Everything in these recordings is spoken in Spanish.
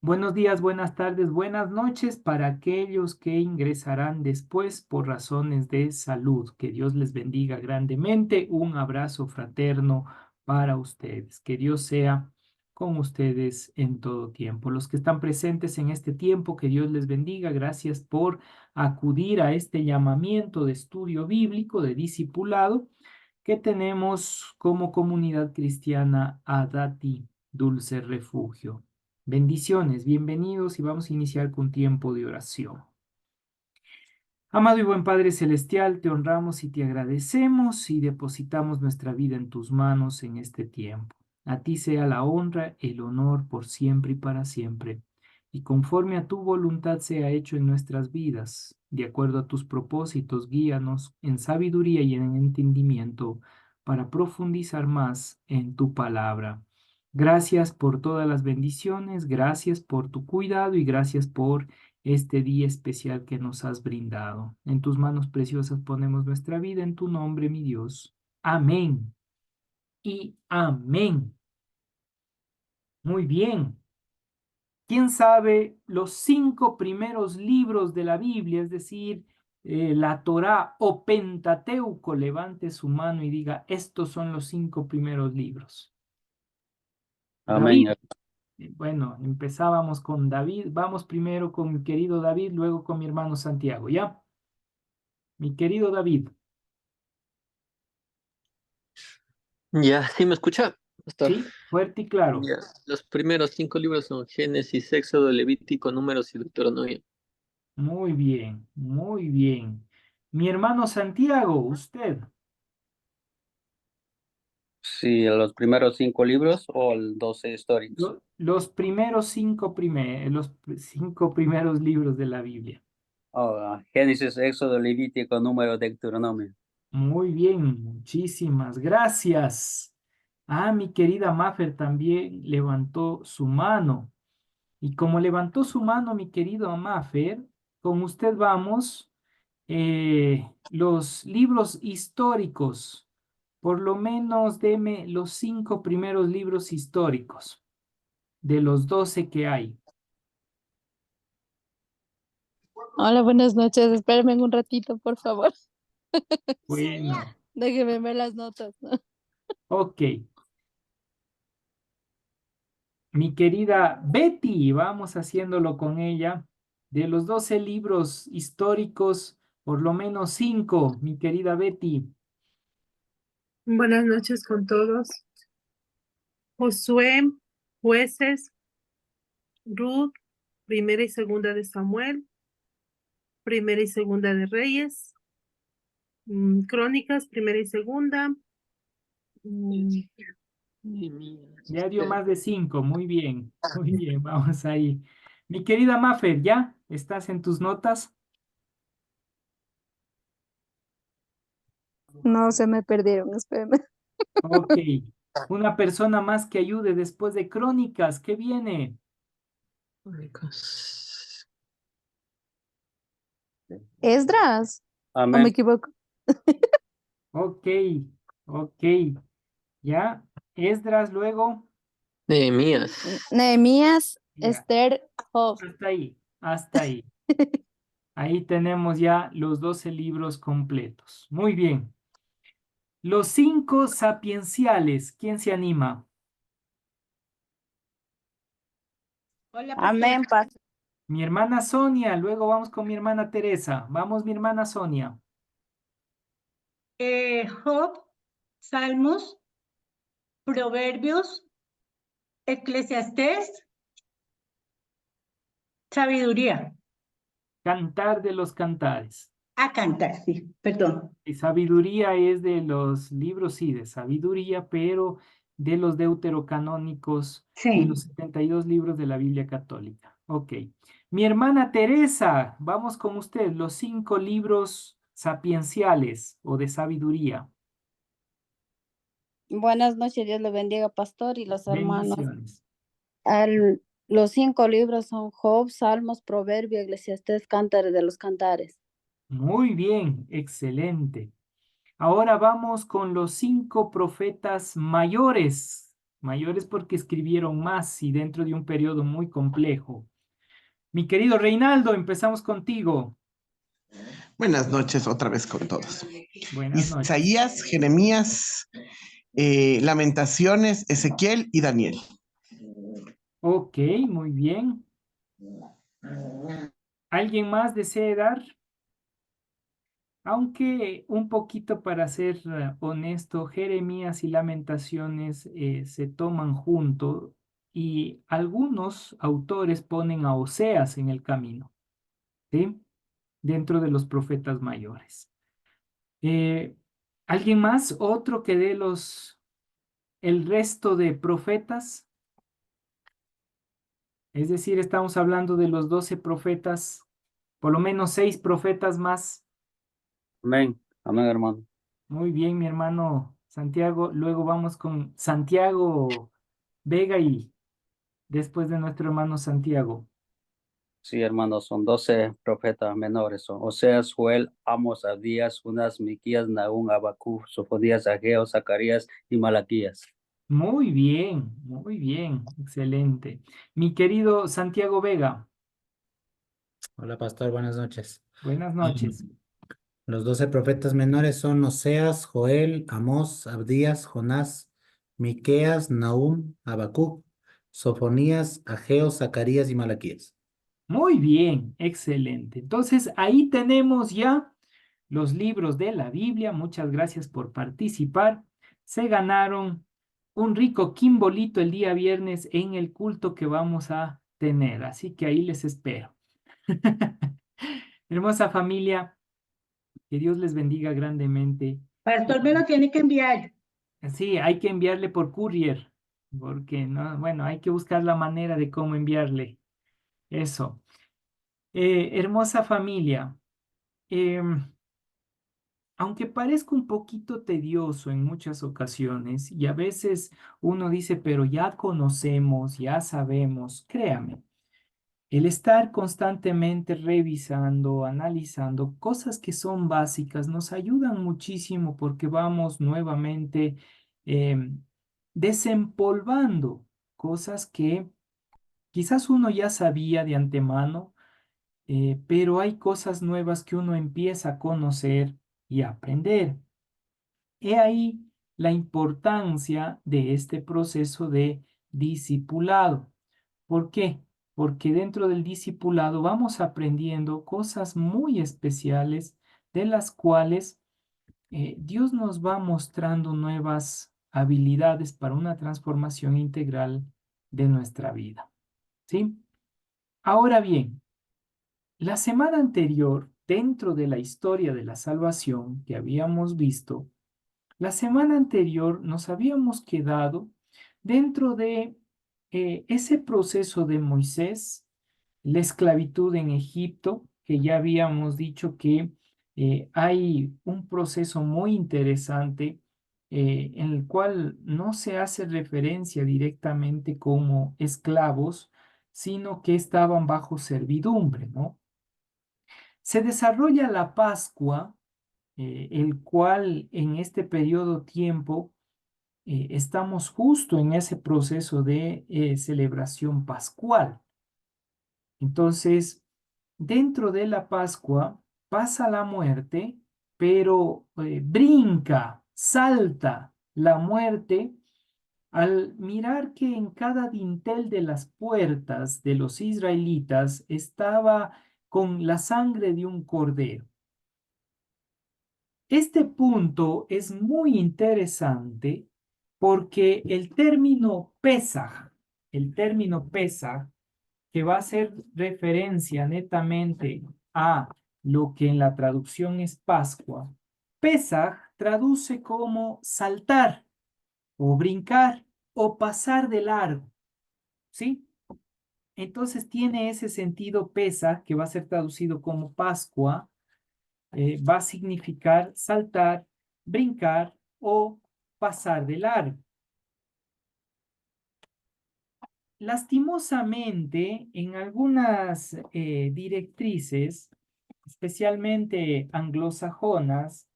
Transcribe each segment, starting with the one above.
Buenos días, buenas tardes, buenas noches para aquellos que ingresarán después por razones de salud. Que Dios les bendiga grandemente. Un abrazo fraterno para ustedes. Que Dios sea con ustedes en todo tiempo. Los que están presentes en este tiempo, que Dios les bendiga. Gracias por acudir a este llamamiento de estudio bíblico, de discipulado que tenemos como comunidad cristiana Adati, Dulce Refugio. Bendiciones, bienvenidos y vamos a iniciar con tiempo de oración. Amado y buen Padre Celestial, te honramos y te agradecemos y depositamos nuestra vida en tus manos en este tiempo. A ti sea la honra, el honor por siempre y para siempre. Y conforme a tu voluntad sea hecho en nuestras vidas, de acuerdo a tus propósitos, guíanos en sabiduría y en entendimiento para profundizar más en tu palabra. Gracias por todas las bendiciones, gracias por tu cuidado y gracias por este día especial que nos has brindado. En tus manos preciosas ponemos nuestra vida, en tu nombre, mi Dios. Amén y amén. Muy bien. ¿Quién sabe los 5 primeros libros de la Biblia, es decir, la Torá o Pentateuco? Levante su mano y diga, estos son los 5 primeros libros. Amén. David. Bueno, empezábamos con David. Vamos primero con mi querido David, luego con mi hermano Santiago, ¿ya? Mi querido David. Ya, ¿sí me escucha, pastor? Sí, fuerte y claro. Ya. Los primeros 5 libros son Génesis, Éxodo, Levítico, Números y Deuteronomio. Muy bien, muy bien. Mi hermano Santiago, usted. Sí, los primeros 5 libros o el 12 históricos. Los primeros los 5 primeros libros de la Biblia. Génesis, Éxodo, Levítico, Número, Deuteronomio. Muy bien, muchísimas gracias. Ah, mi querida Maffer también levantó su mano. Y como levantó su mano, mi querido Maffer, con usted vamos los libros históricos. Por lo menos deme los 5 primeros libros históricos de los 12 que hay. Hola, buenas noches. Espérenme un ratito, por favor. Bueno, Déjenme ver las notas, ¿no? ok. Mi querida Betty, vamos haciéndolo con ella. De los 12 libros históricos, por lo menos 5, mi querida Betty. Buenas noches con todos. Josué, Jueces, Ruth, Primera y Segunda de Samuel, Primera y Segunda de Reyes, Crónicas, Primera y Segunda, mm, Ya dio más de 5, muy bien, muy bien, vamos ahí. Mi querida Mafer, ¿ya estás en tus notas? No, se me perdieron, espérenme. Ok, una persona más que ayude después de Crónicas, ¿qué viene? Crónicas. ¿Esdras? ¿O me Amén. equivoco? Ok, ok, ya, Esdras luego, Nehemías. Nehemías, ya, Esther, Job. hasta ahí, hasta ahí. Ahí tenemos ya los 12 libros completos. Muy bien. Los 5 sapienciales, ¿quién se anima? Hola, Amén, pastor. Mi hermana Sonia, luego vamos con mi hermana Teresa. Vamos, mi hermana Sonia. Job, Salmos, Proverbios, Eclesiastés, Sabiduría. Cantar de los cantares. A cantar, sí, perdón. Y sabiduría es de los libros, sí, de sabiduría, pero de los deuterocanónicos, de los Sí. 72 libros de la Biblia católica. Ok. Mi hermana Teresa, vamos con usted, los 5 libros sapienciales o de sabiduría. Buenas noches, Dios le bendiga, pastor y los hermanos. Bendiciones. Los 5 libros son Job, Salmos, Proverbios, Eclesiastés, Cantares de los Cantares. Muy bien, excelente. Ahora vamos con los 5 profetas mayores. Mayores porque escribieron más y dentro de un periodo muy complejo. Mi querido Reinaldo, empezamos contigo. Buenas noches otra vez con todos. Buenas noches. Isaías, Jeremías, Lamentaciones, Ezequiel y Daniel. Ok, muy bien. ¿Alguien más desee dar? Aunque un poquito para ser honesto, Jeremías y Lamentaciones se toman junto y algunos autores ponen a Oseas en el camino, ¿sí? Dentro de los profetas mayores. ¿Alguien más? ¿Otro que dé el resto de profetas? Es decir, estamos hablando de los 12 profetas, por lo menos 6 profetas más. Amén, amén, hermano. Muy bien, mi hermano Santiago. Luego vamos con Santiago Vega y después de nuestro hermano Santiago. Sí, hermano, son 12 profetas menores. Son Oseas, Joel, Amos, Abdías, Jonás, Miquías, Nahum, Habacuc, Sofonías, Ageo, Zacarías y Malaquías. Muy bien, excelente. Mi querido Santiago Vega, Hola, pastor, buenas noches. buenas noches. Los 12 profetas menores son Oseas, Joel, Amós, Abdías, Jonás, Miqueas, Nahum, Habacuc, Sofonías, Ageo, Zacarías y Malaquías. Muy bien, excelente. Entonces, ahí tenemos ya los libros de la Biblia. Muchas gracias por participar. Se ganaron un rico quimbolito el día viernes en el culto que vamos a tener. Así que ahí les espero. Hermosa familia, que Dios les bendiga grandemente. Pastor me lo tiene que enviar. Sí, hay que enviarle por courier, porque no, bueno, hay que buscar la manera de cómo enviarle eso. Hermosa familia, em, aunque parezca un poquito tedioso en muchas ocasiones y a veces uno dice, pero ya conocemos, ya sabemos, créame, el estar constantemente revisando, analizando cosas que son básicas nos ayudan muchísimo porque vamos nuevamente em, desempolvando cosas que quizás uno ya sabía de antemano, pero hay cosas nuevas que uno empieza a conocer y a aprender. He ahí la importancia de este proceso de discipulado. ¿Por qué? Porque dentro del discipulado vamos aprendiendo cosas muy especiales de las cuales Dios nos va mostrando nuevas habilidades para una transformación integral de nuestra vida. ¿Sí? Ahora bien, la semana anterior, dentro de la historia de la salvación que habíamos visto, la semana anterior nos habíamos quedado dentro de ese proceso de Moisés, la esclavitud en Egipto, que ya habíamos dicho que hay un proceso muy interesante en el cual no se hace referencia directamente como esclavos, sino que estaban bajo servidumbre, ¿no? Se desarrolla la Pascua, el cual en este periodo tiempo estamos justo en ese proceso de celebración pascual. Entonces, dentro de la Pascua pasa la muerte, pero brinca, salta la muerte al mirar que en cada dintel de las puertas de los israelitas estaba con la sangre de un cordero. Este punto es muy interesante porque el término Pesaj, que va a hacer referencia netamente a lo que en la traducción es Pascua, Pesaj traduce como saltar o brincar o pasar de largo, ¿sí? Entonces tiene ese sentido Pesaj, que va a ser traducido como Pascua, va a significar saltar, brincar o pasar de largo. Lastimosamente, en algunas directrices, especialmente anglosajonas,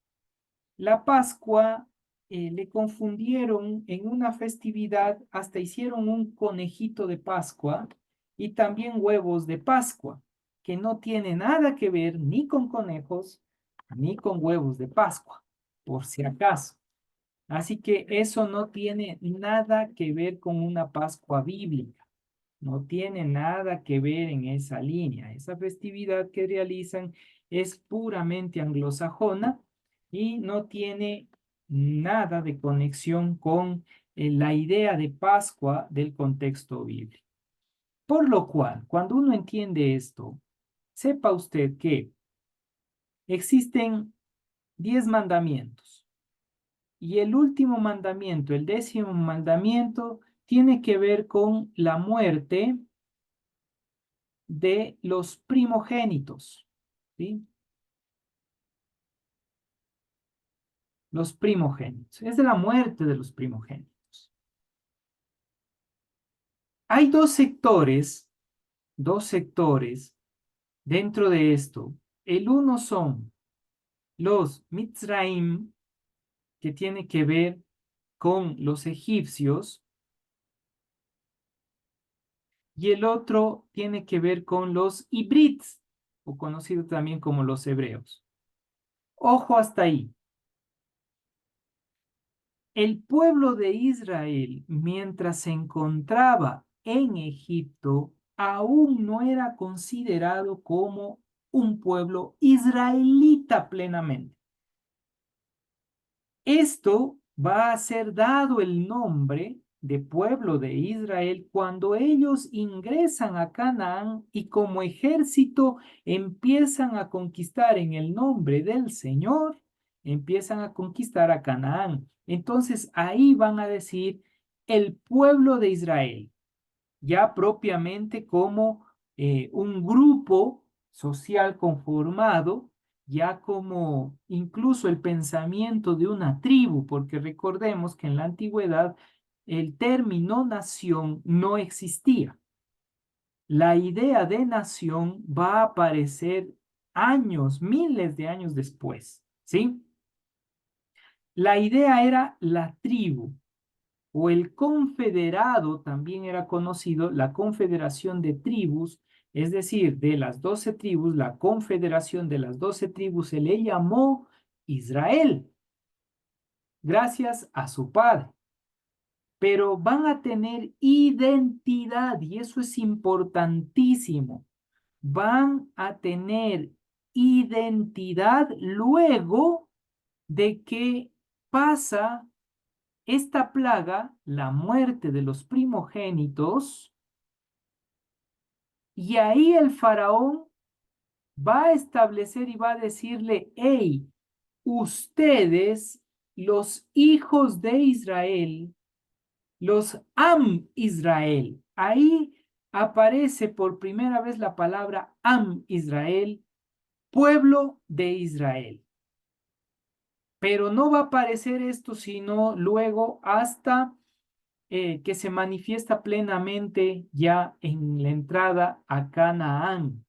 la Pascua le confundieron en una festividad, hasta hicieron un conejito de Pascua y también huevos de Pascua, que no tiene nada que ver ni con conejos ni con huevos de Pascua, por si acaso. Así que eso no tiene nada que ver con una Pascua bíblica. No tiene nada que ver en esa línea. Esa festividad que realizan es puramente anglosajona y no tiene nada de conexión con la idea de Pascua del contexto bíblico. Por lo cual, cuando uno entiende esto, sepa usted que existen 10 mandamientos y el último mandamiento, el 10º mandamiento, tiene que ver con la muerte de los primogénitos, ¿sí? Los primogénitos, es de la muerte de los primogénitos. Hay dos sectores dentro de esto. El uno son los Mitzraim, que tiene que ver con los egipcios, y el otro tiene que ver con los Ibrits, o conocidos también como los hebreos. Ojo hasta ahí. El pueblo de Israel, mientras se encontraba en Egipto, aún no era considerado como un pueblo israelita plenamente. Esto va a ser dado el nombre de pueblo de Israel cuando ellos ingresan a Canaán y como ejército empiezan a conquistar en el nombre del Señor, empiezan a conquistar a Canaán. Entonces ahí van a decir el pueblo de Israel, ya propiamente como un grupo social conformado, ya como incluso el pensamiento de una tribu, porque recordemos que en la antigüedad el término nación no existía. La idea de nación va a aparecer años, miles de años después, ¿sí? La idea era la tribu, o el confederado, también era conocido, la confederación de tribus, es decir, de las 12 tribus, la confederación de las 12 tribus se le llamó Israel, gracias a su padre. Pero van a tener identidad y eso es importantísimo. Van a tener identidad luego de que pasa esta plaga, la muerte de los primogénitos, y ahí el faraón va a establecer y va a decirle, hey, ustedes, los hijos de Israel, los Am Israel, ahí aparece por primera vez la palabra Am Israel, pueblo de Israel. Pero no va a aparecer esto sino luego hasta que se manifiesta plenamente ya en la entrada a Canaán.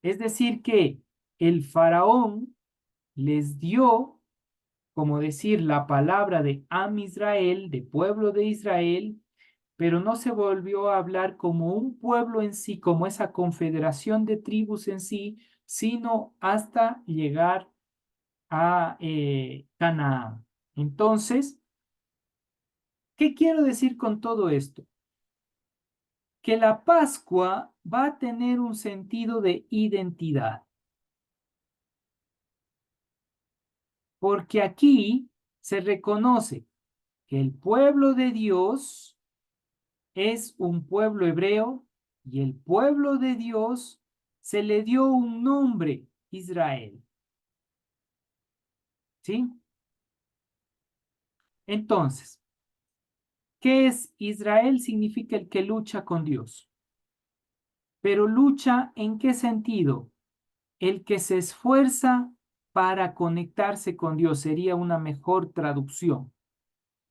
Es decir que el faraón les dio, como decir, la palabra de Am Israel, de pueblo de Israel, pero no se volvió a hablar como un pueblo en sí, como esa confederación de tribus en sí, sino hasta llegar a Canaán. Entonces, ¿qué quiero decir con todo esto? Que la Pascua va a tener un sentido de identidad. Porque aquí se reconoce que el pueblo de Dios es un pueblo hebreo y el pueblo de Dios se le dio un nombre, Israel. ¿Sí? Entonces, ¿qué es Israel? Significa el que lucha con Dios. Pero lucha ¿en qué sentido? El que se esfuerza para conectarse con Dios sería una mejor traducción.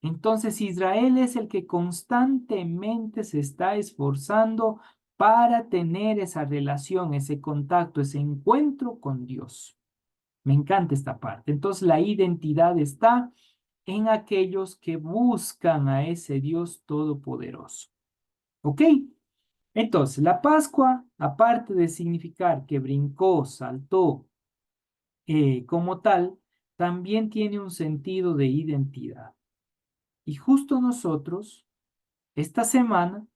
Entonces Israel es el que constantemente se está esforzando para tener esa relación, ese contacto, ese encuentro con Dios. Me encanta esta parte. Entonces la identidad está en aquellos que buscan a ese Dios todopoderoso. ¿Ok? Entonces, la Pascua, aparte de significar que brincó, saltó como tal, también tiene un sentido de identidad. Y justo nosotros, esta semana,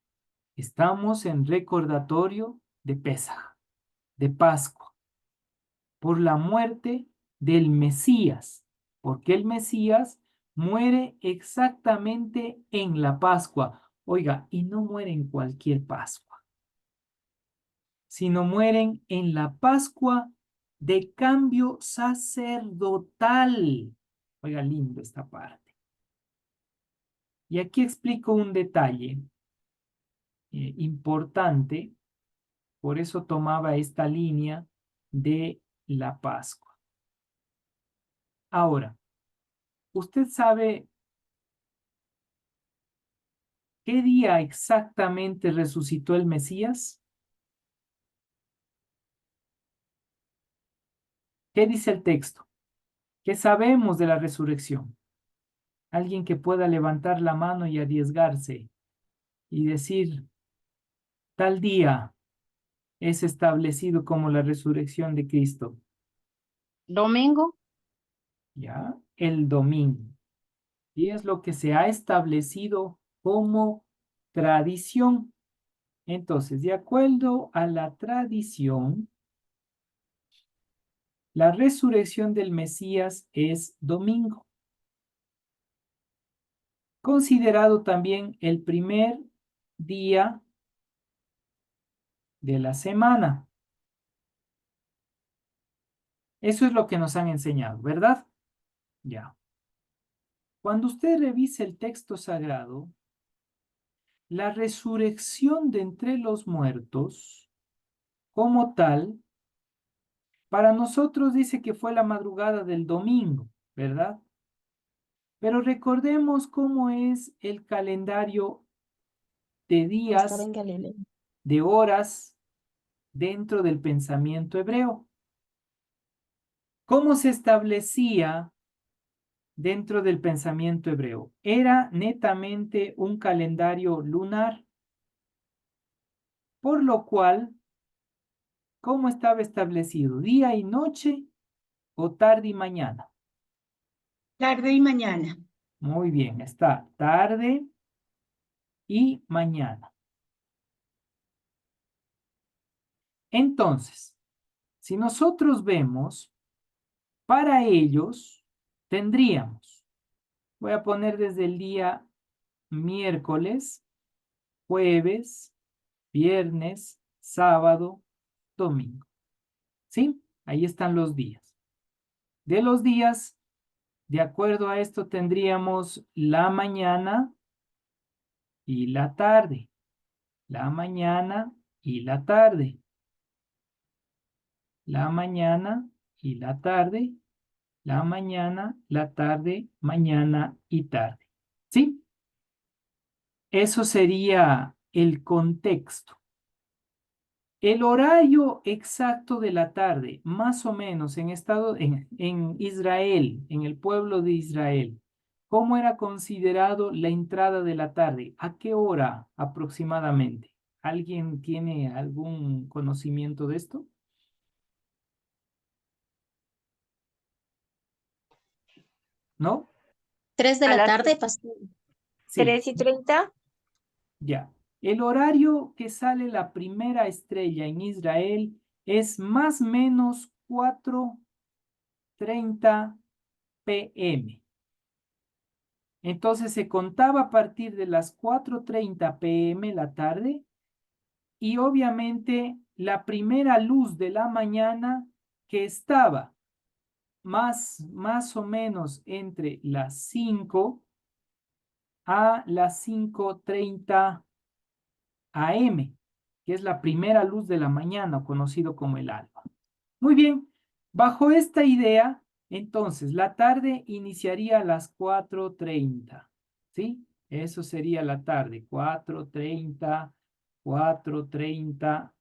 estamos en recordatorio de Pesaj, de Pascua, por la muerte del Mesías, porque el Mesías muere exactamente en la Pascua. Oiga, y no muere en cualquier Pascua, sino mueren en la Pascua de cambio sacerdotal. Oiga, lindo esta parte. Y aquí explico un detalle importante, por eso tomaba esta línea de la Pascua. Ahora, ¿usted sabe qué día exactamente resucitó el Mesías? ¿Qué dice el texto? ¿Qué sabemos de la resurrección? Alguien que pueda levantar la mano y arriesgarse y decir, tal día es establecido como la resurrección de Cristo. Domingo. ¿Ya? El domingo. Y es lo que se ha establecido como tradición. Entonces, de acuerdo a la tradición, la resurrección del Mesías es domingo, considerado también el primer día de la semana. Eso es lo que nos han enseñado, ¿verdad? Ya. Cuando usted revise el texto sagrado, la resurrección de entre los muertos, como tal, para nosotros dice que fue la madrugada del domingo, ¿verdad? Pero recordemos cómo es el calendario de días, de horas dentro del pensamiento hebreo. ¿Cómo se establecía dentro del pensamiento hebreo? Era netamente un calendario lunar, por lo cual, ¿cómo estaba establecido? ¿Día y noche o tarde y mañana? Tarde y mañana. Muy bien, está tarde y mañana. Entonces, si nosotros vemos, para ellos tendríamos, voy a poner desde el día miércoles, jueves, viernes, sábado, domingo. ¿Sí? Ahí están los días. De los días, de acuerdo a esto, tendríamos la mañana y la tarde. La mañana y la tarde. La mañana y la tarde. La mañana, la tarde, mañana y tarde. ¿Sí? Eso sería el contexto. El horario exacto de la tarde, más o menos en Israel, en el pueblo de Israel, ¿cómo era considerado la entrada de la tarde? ¿A qué hora aproximadamente? ¿Alguien tiene algún conocimiento de esto? ¿No? 3 de A la las tarde, pastor. Sí, 3:30. ya. El horario que sale la primera estrella en Israel es más o menos 4:30 p.m. Entonces se contaba a partir de las 4:30 p.m. la tarde y obviamente la primera luz de la mañana que estaba más o menos entre las 5 a las 5:30 a.m., que es la primera luz de la mañana, conocido como el alba. Muy bien, bajo esta idea, entonces, la tarde iniciaría a las 4:30, ¿sí? Eso sería la tarde, 4:30, 4:30,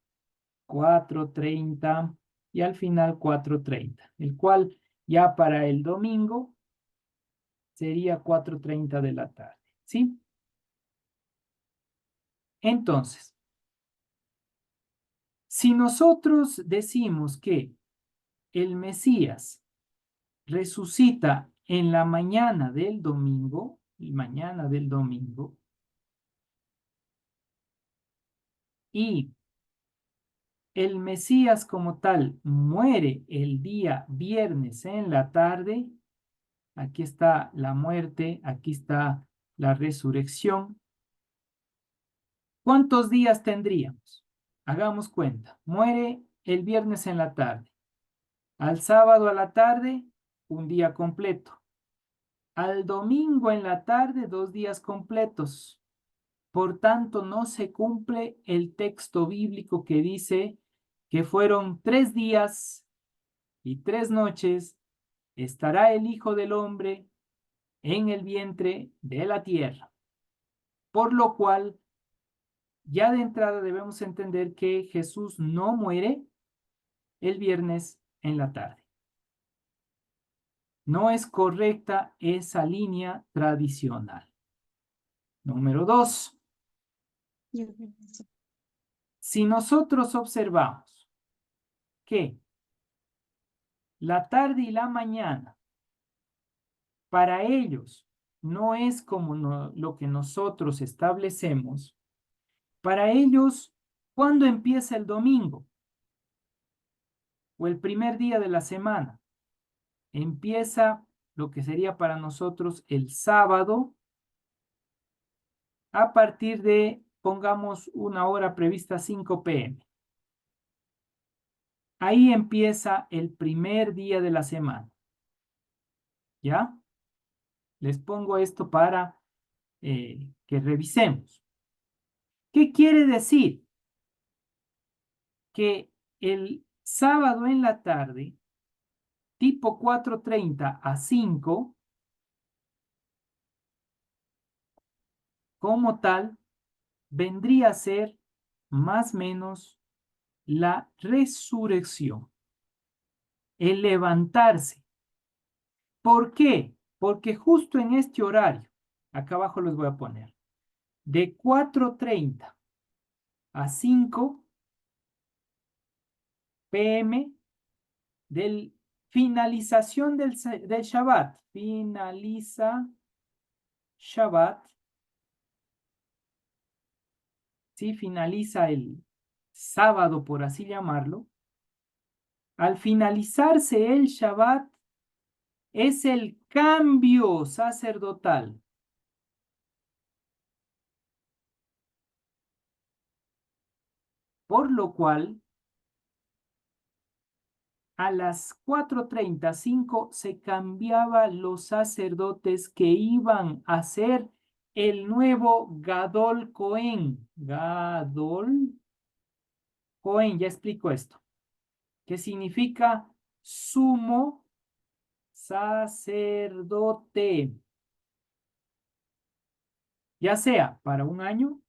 4:30 y al final 4:30, el cual ya para el domingo sería 4:30 de la tarde, ¿sí? Entonces, si nosotros decimos que el Mesías resucita en la mañana del domingo, y el Mesías como tal muere el día viernes en la tarde, aquí está la muerte, aquí está la resurrección. ¿Cuántos días tendríamos? Hagamos cuenta. Muere el viernes en la tarde. Al sábado a la tarde, un día completo. Al domingo en la tarde, 2 días completos. Por tanto, no se cumple el texto bíblico que dice que fueron 3 días y 3 noches estará el Hijo del Hombre en el vientre de la tierra. Por lo cual, ya de entrada debemos entender que Jesús no muere el viernes en la tarde. No es correcta esa línea tradicional. Número 2. Si nosotros observamos que la tarde y la mañana para ellos no es como lo que nosotros establecemos, para ellos, ¿cuándo empieza el domingo? O el primer día de la semana. Empieza lo que sería para nosotros el sábado a partir de, pongamos una hora prevista, 5 p.m. Ahí empieza el primer día de la semana. ¿Ya? Les pongo esto para que revisemos. ¿Qué quiere decir? Que el sábado en la tarde, tipo 4:30 a 5, como tal, vendría a ser más o menos la resurrección, el levantarse. ¿Por qué? Porque justo en este horario, acá abajo les voy a poner, de 4:30 a 5 p.m. del finalización del Shabbat, finaliza Shabbat, ¿sí? Finaliza el sábado, por así llamarlo. Al finalizarse el Shabbat, es el cambio sacerdotal. Por lo cual, a las 4:35 se cambiaban los sacerdotes que iban a ser el nuevo Gadol Cohen. Gadol Cohen, ya explico esto. ¿Qué significa sumo sacerdote? Ya sea para 1 año,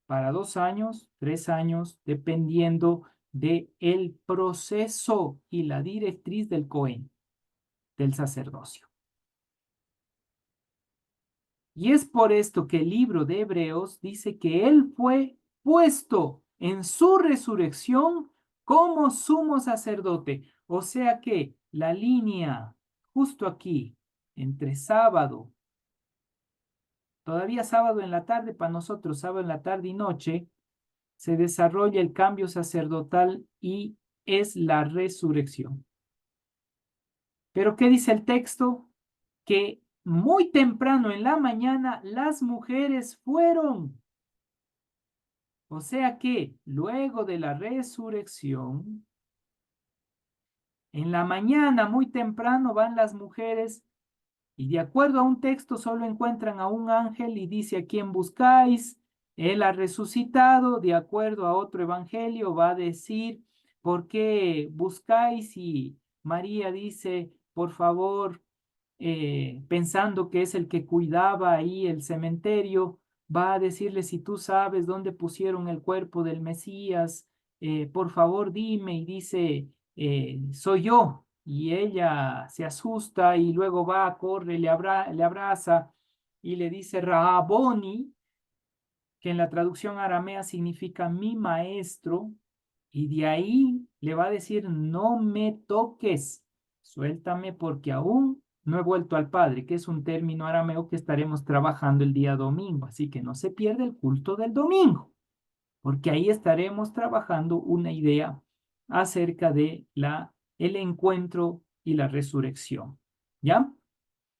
para 2 años, 3 años, dependiendo del proceso y la directriz del Cohen, del sacerdocio. Y es por esto que el libro de Hebreos dice que él fue puesto en su resurrección como sumo sacerdote. O sea que la línea justo aquí, entre sábado, todavía sábado en la tarde, para nosotros sábado en la tarde y noche, se desarrolla el cambio sacerdotal y es la resurrección. Pero ¿qué dice el texto? Que muy temprano en la mañana las mujeres fueron. O sea que luego de la resurrección, en la mañana muy temprano van las mujeres y de acuerdo a un texto solo encuentran a un ángel y dice: ¿a quién buscáis? Él ha resucitado. De acuerdo a otro evangelio va a decir: ¿por qué buscáis? Y María dice: por favor, pensando que es el que cuidaba ahí el cementerio, va a decirle: si tú sabes dónde pusieron el cuerpo del Mesías, por favor dime. Y dice: soy yo. y ella se asusta y luego va, corre, le abraza y le dice Rahaboni, que en la traducción aramea significa mi maestro, y de ahí le va a decir no me toques, suéltame porque aún no he vuelto al Padre, que es un término arameo que estaremos trabajando el día domingo, así que no se pierda el culto del domingo, porque ahí estaremos trabajando una idea acerca de el encuentro y la resurrección. ¿Ya?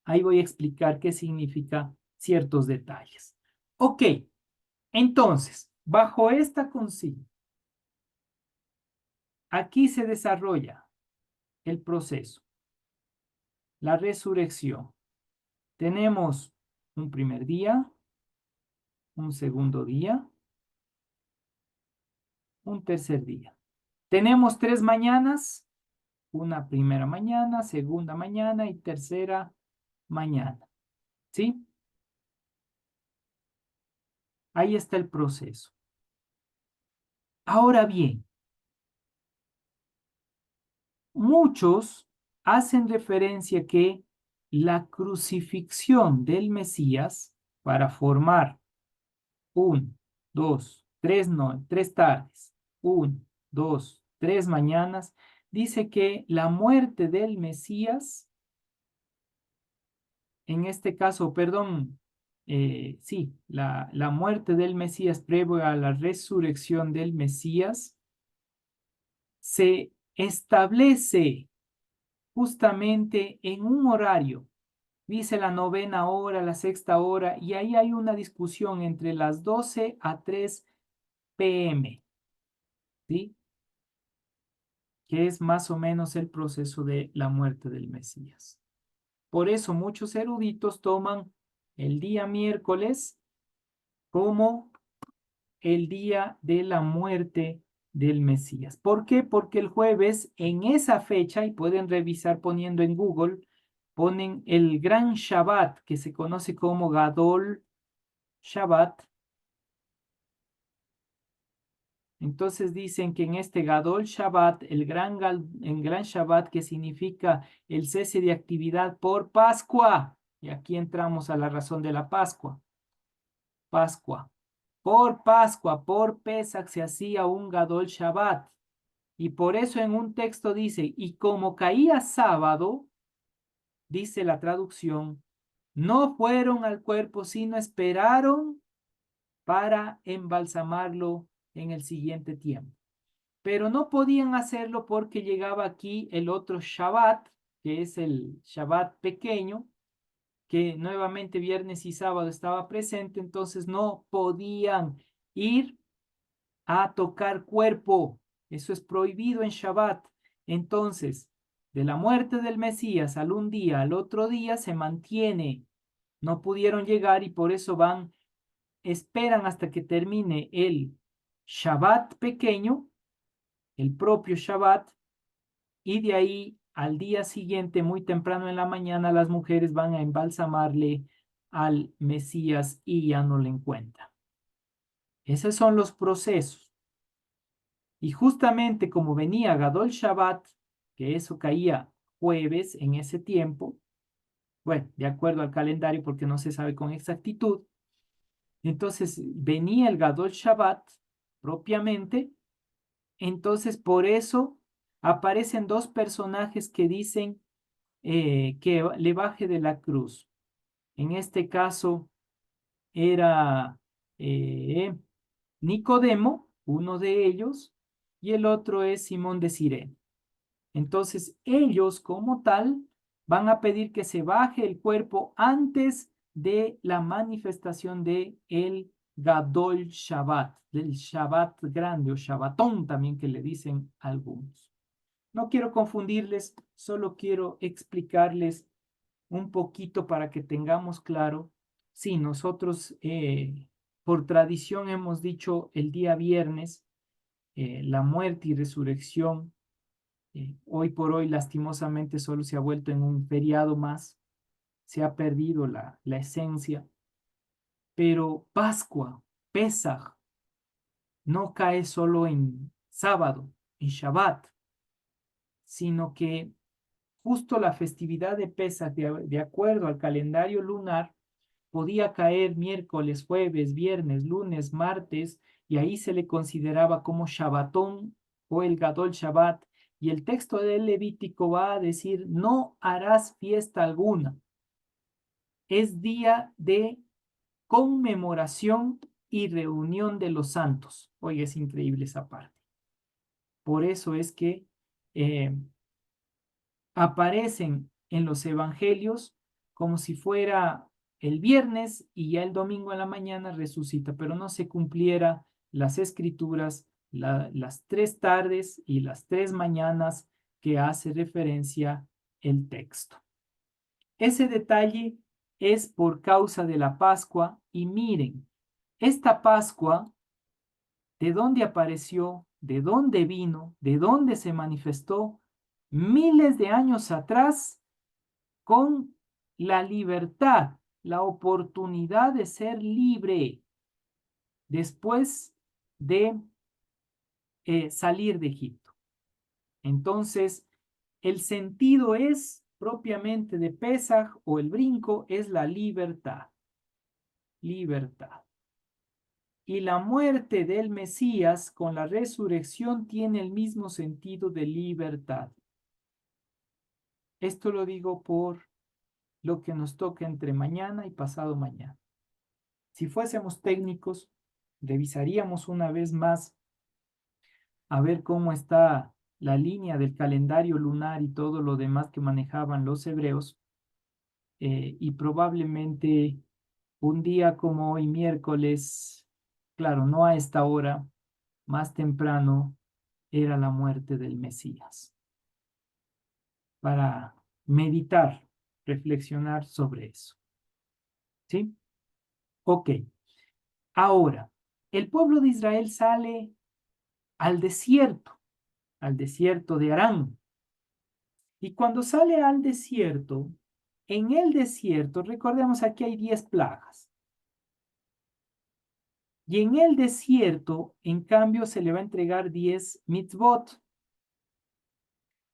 Ahí voy a explicar qué significa ciertos detalles. Ok, entonces, bajo esta consigna, aquí se desarrolla el proceso, la resurrección. Tenemos un primer día, un segundo día, un tercer día. Tenemos 3 mañanas, una primera mañana, segunda mañana y tercera mañana. ¿Sí? Ahí está el proceso. Ahora bien, muchos hacen referencia que la crucifixión del Mesías para formar 1, 2, 3 no, 3 tardes, 1, 2, 3 mañanas, dice que la muerte del Mesías, en este caso, perdón, sí, la muerte del Mesías previo a la resurrección del Mesías se establece justamente en un horario. Dice la 9ª hora, la 6ª hora, y ahí hay una discusión entre las 12 a 3 p.m., ¿sí? Que es más o menos el proceso de la muerte del Mesías. Por eso muchos eruditos toman el día miércoles como el día de la muerte del Mesías. ¿Por qué? Porque el jueves, en esa fecha, y pueden revisar poniendo en Google, ponen el gran Shabbat, que se conoce como Gadol Shabbat. Entonces dicen que en este Gadol Shabbat, el gran Shabbat, que significa el cese de actividad por Pascua, y aquí entramos a la razón de la Pascua. Pascua. Por Pascua, por Pesach se hacía un Gadol Shabbat. Y por eso en un texto dice, y como caía sábado, dice la traducción, no fueron al cuerpo, sino esperaron para embalsamarlo en el siguiente tiempo. Pero no podían hacerlo porque llegaba aquí el otro Shabbat, que es el Shabbat pequeño, que nuevamente viernes y sábado estaba presente, entonces no podían ir a tocar cuerpo. Eso es prohibido en Shabbat. Entonces, de la muerte del Mesías al un día, al otro día se mantiene. No pudieron llegar y por eso esperan hasta que termine el Shabbat pequeño, el propio Shabbat, y de ahí al día siguiente, muy temprano en la mañana, las mujeres van a embalsamarle al Mesías y ya no le encuentran. Esos son los procesos. Y justamente como venía Gadol Shabbat, que eso caía jueves en ese tiempo, bueno, de acuerdo al calendario porque no se sabe con exactitud, entonces venía el Gadol Shabbat propiamente, entonces por eso aparecen 2 personajes que dicen que le baje de la cruz. En este caso era Nicodemo, uno de ellos, y el otro es Simón de Cirene. Entonces ellos como tal van a pedir que se baje el cuerpo antes de la manifestación de el Gadol Shabbat, del Shabbat grande o Shabbatón también que le dicen algunos. No quiero confundirles, solo quiero explicarles un poquito para que tengamos claro. Sí, nosotros por tradición hemos dicho el día viernes, la muerte y resurrección. Hoy por hoy, lastimosamente, solo se ha vuelto en un feriado más. Se ha perdido la esencia. Pero Pascua, Pesaj, no cae solo en sábado, en Shabbat, sino que justo la festividad de Pesaj, de acuerdo al calendario lunar, podía caer miércoles, jueves, viernes, lunes, martes, y ahí se le consideraba como Shabbatón o el Gadol Shabbat. Y el texto del Levítico va a decir, no harás fiesta alguna. Es día de conmemoración y reunión de los santos. Oye, es increíble esa parte. Por eso es que aparecen en los evangelios como si fuera el viernes y ya el domingo en la mañana resucita, pero no se cumpliera las escrituras, las 3 tardes y las 3 mañanas que hace referencia el texto. Ese detalle es por causa de la Pascua y miren, esta Pascua, ¿de dónde apareció? ¿De dónde vino? ¿De dónde se manifestó? Miles de años atrás, con la libertad, la oportunidad de ser libre después de salir de Egipto. Entonces, el sentido es propiamente de Pesaj o el brinco es la libertad. Libertad. Y la muerte del Mesías con la resurrección tiene el mismo sentido de libertad. Esto lo digo por lo que nos toca entre mañana y pasado mañana. Si fuésemos técnicos, revisaríamos una vez más a ver cómo está la línea del calendario lunar y todo lo demás que manejaban los hebreos, y probablemente un día como hoy, miércoles, claro, no a esta hora, más temprano, era la muerte del Mesías. Para meditar, reflexionar sobre eso. ¿Sí? Ok. Ahora, el pueblo de Israel sale al desierto de Arán. Y cuando sale al desierto, en el desierto, recordemos aquí hay 10 plagas. Y en el desierto, en cambio, se le va a entregar 10 mitzvot.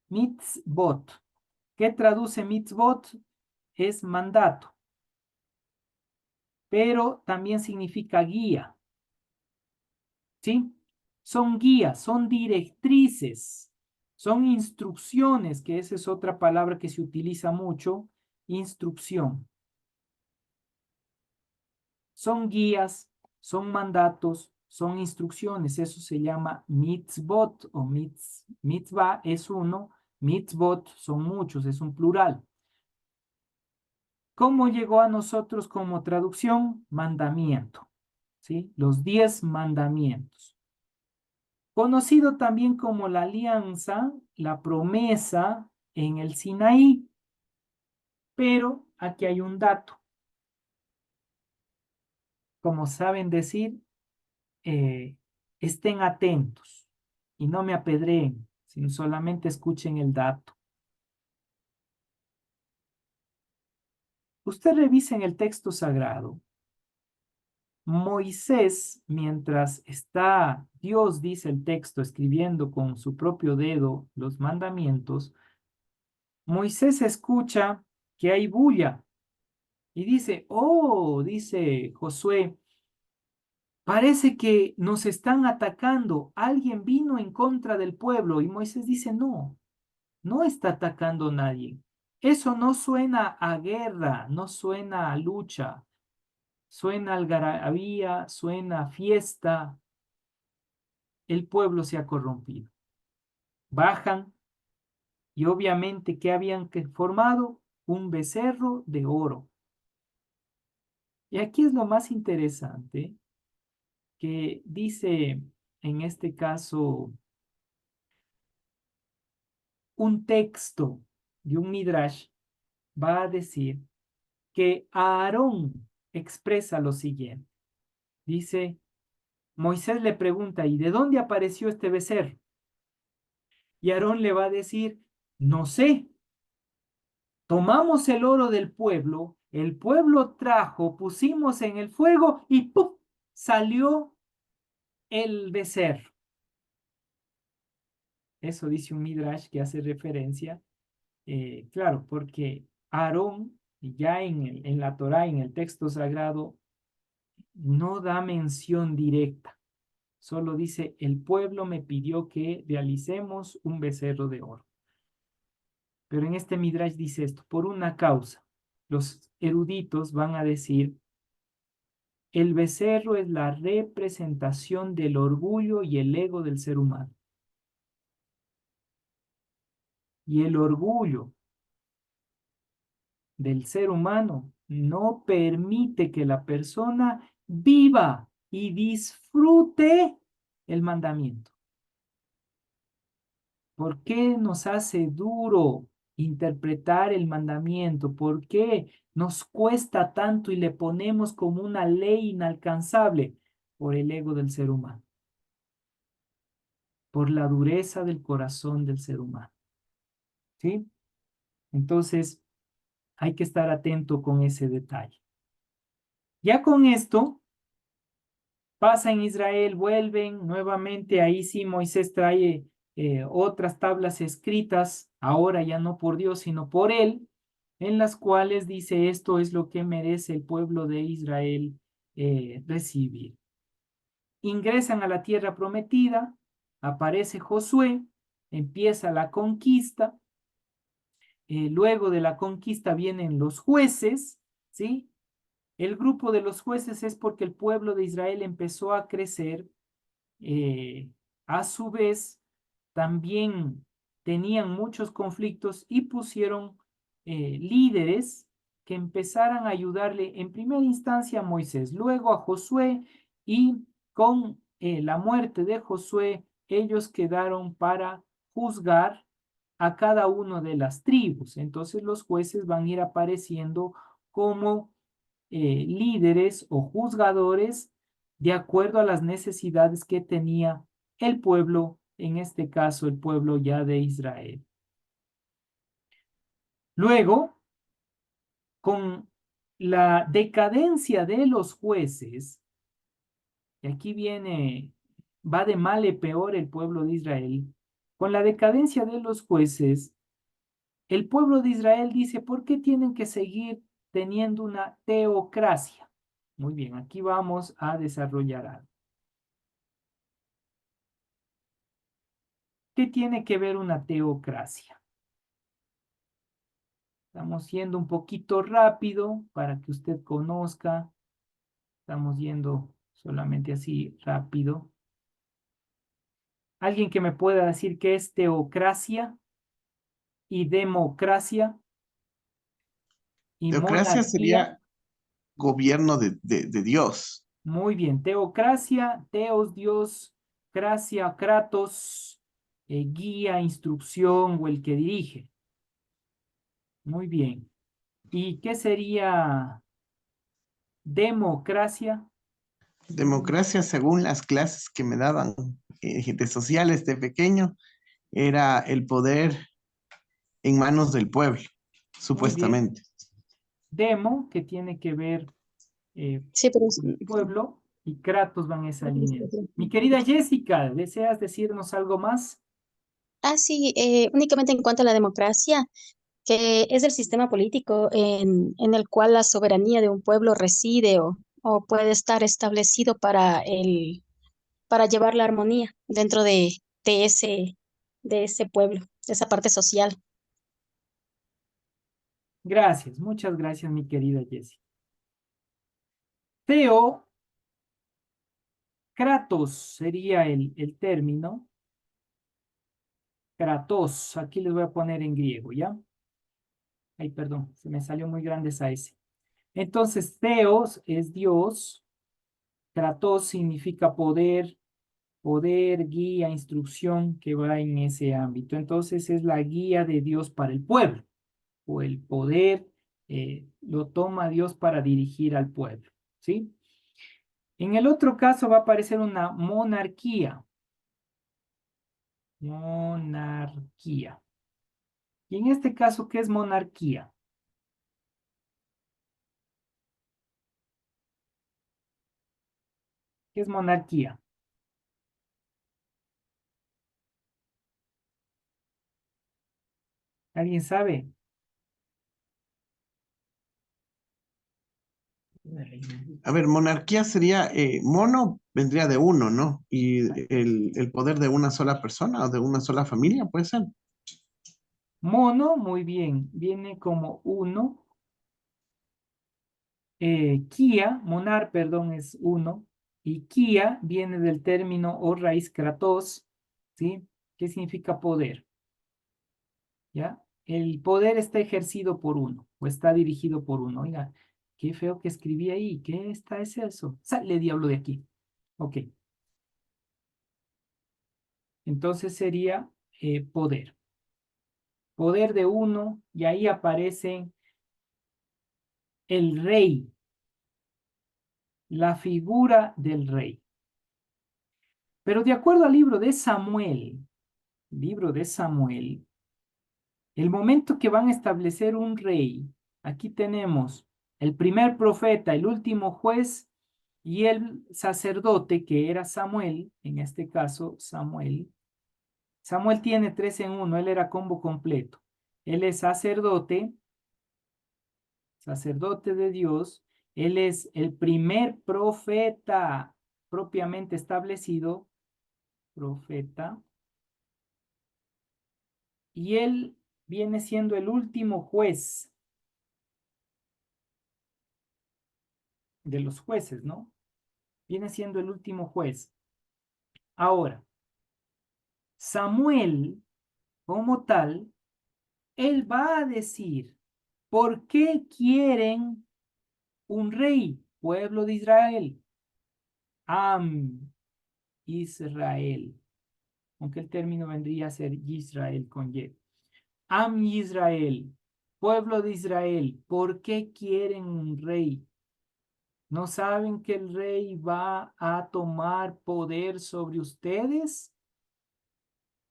Mitzvot. ¿Qué traduce mitzvot? Es mandato. Pero también significa guía. ¿Sí? Son guías, son directrices, son instrucciones, que esa es otra palabra que se utiliza mucho, instrucción. Son guías, son mandatos, son instrucciones, eso se llama mitzvot o mitzvah es uno, mitzvot son muchos, es un plural. ¿Cómo llegó a nosotros como traducción? Mandamiento, ¿sí? Los 10 mandamientos. Conocido también como la alianza, la promesa en el Sinaí. Pero aquí hay un dato. Como saben decir, estén atentos y no me apedreen, sino solamente escuchen el dato. Usted revisa en el texto sagrado. Moisés, mientras está, Dios dice el texto, escribiendo con su propio dedo los mandamientos, Moisés escucha que hay bulla y dice, oh, dice Josué, parece que nos están atacando. Alguien vino en contra del pueblo. Y Moisés dice, no, no está atacando nadie. Eso no suena a guerra, no suena a lucha. Suena a algarabía, suena a fiesta. El pueblo se ha corrompido. Bajan y obviamente, ¿qué habían formado? Un becerro de oro. Y aquí es lo más interesante, que dice en este caso un texto de un Midrash, va a decir que Aarón expresa lo siguiente. Dice, Moisés le pregunta, ¿y de dónde apareció este becerro? Y Aarón le va a decir, no sé. Tomamos el oro del pueblo, el pueblo trajo, pusimos en el fuego y ¡pum! Salió el becerro. Eso dice un Midrash que hace referencia Claro, porque Aarón, ya en la Torá, en el texto sagrado, no da mención directa. Solo dice, el pueblo me pidió que realicemos un becerro de oro. Pero en este Midrash dice esto, por una causa. Los eruditos van a decir, el becerro es la representación del orgullo y el ego del ser humano. Y el orgullo del ser humano no permite que la persona viva y disfrute el mandamiento. ¿Por qué nos hace duro interpretar el mandamiento? ¿Por qué nos cuesta tanto y le ponemos como una ley inalcanzable? Por el ego del ser humano, por la dureza del corazón del ser humano. ¿Sí? Entonces, hay que estar atento con ese detalle. Ya con esto, pasa en Israel, vuelven nuevamente, ahí sí Moisés trae otras tablas escritas, ahora ya no por Dios, sino por él, en las cuales dice esto es lo que merece el pueblo de Israel recibir. Ingresan a la tierra prometida, aparece Josué, empieza la conquista, luego de la conquista vienen los jueces, ¿sí? El grupo de los jueces es porque el pueblo de Israel empezó a crecer. A su vez, también tenían muchos conflictos y pusieron líderes que empezaran a ayudarle en primera instancia a Moisés, luego a Josué, y con la muerte de Josué, ellos quedaron para juzgar a cada una de las tribus. Entonces los jueces van a ir apareciendo como líderes o juzgadores de acuerdo a las necesidades que tenía el pueblo, en este caso el pueblo ya de Israel. Luego, con la decadencia de los jueces, y aquí viene, va de mal en peor el pueblo de Israel, con la decadencia de los jueces, el pueblo de Israel dice, ¿por qué tienen que seguir teniendo una teocracia? Muy bien, aquí vamos a desarrollar algo. ¿Qué tiene que ver una teocracia? Estamos yendo un poquito rápido para que usted conozca. Estamos yendo solamente así rápido. ¿Alguien que me pueda decir qué es teocracia y democracia y Teocracia monarquía? sería gobierno de Dios. Muy bien, teocracia, teos, Dios, cracia, kratos, guía, instrucción o el que dirige. Muy bien. ¿Y qué sería democracia? Democracia, según las clases que me daban de sociales de pequeño, era el poder en manos del pueblo, Muy bien. supuestamente. Demo, que tiene que ver Sí, pero con el pueblo, y Kratos van en esa línea. Mi querida Jessica, ¿deseas decirnos algo más? sí, únicamente en cuanto a la democracia, que es el sistema político en el cual la soberanía de un pueblo reside o puede estar establecido para llevar la armonía dentro de de ese pueblo, de esa parte social. Gracias, muchas gracias, mi querida Jessica. Teo, Kratos sería el término. Kratos, aquí les voy a poner en griego, ¿ya? Ay, perdón, se me salió muy grande esa S. Entonces, Theos es Dios, Kratos significa poder, poder, guía, instrucción que va en ese ámbito. Entonces, es la guía de Dios para el pueblo, o el poder lo toma Dios para dirigir al pueblo, ¿sí? En el otro caso va a aparecer una monarquía. Monarquía. Y en este caso, ¿qué es monarquía? ¿Qué es monarquía? ¿Alguien sabe? A ver, monarquía sería, mono vendría de uno, ¿no? Y el poder de una sola persona o de una sola familia, puede ser. Mono, muy bien, viene como uno. Kia, monar, perdón, es uno. Y kia viene del término o raíz kratos, ¿sí? ¿Qué significa poder? ¿Ya? El poder está ejercido por uno o está dirigido por uno. Oiga, qué feo que escribí ahí. ¿Qué está es eso? Sale diablo de aquí. Ok. Entonces sería poder. Poder de uno y ahí aparece el rey, la figura del rey. Pero de acuerdo al libro de Samuel, el momento que van a establecer un rey, aquí tenemos el primer profeta, el último juez y el sacerdote que era Samuel, en este caso Samuel. Samuel tiene 3 en 1, él era combo completo. Él es sacerdote de Dios, él es el primer profeta propiamente establecido, profeta, y él viene siendo el último juez de los jueces, ¿no? Viene siendo el último juez. Ahora, Samuel, como tal, él va a decir, ¿por qué quieren un rey, pueblo de Israel? Israel, aunque el término vendría a ser Israel con Y. Israel, pueblo de Israel, ¿por qué quieren un rey? ¿No saben que el rey va a tomar poder sobre ustedes?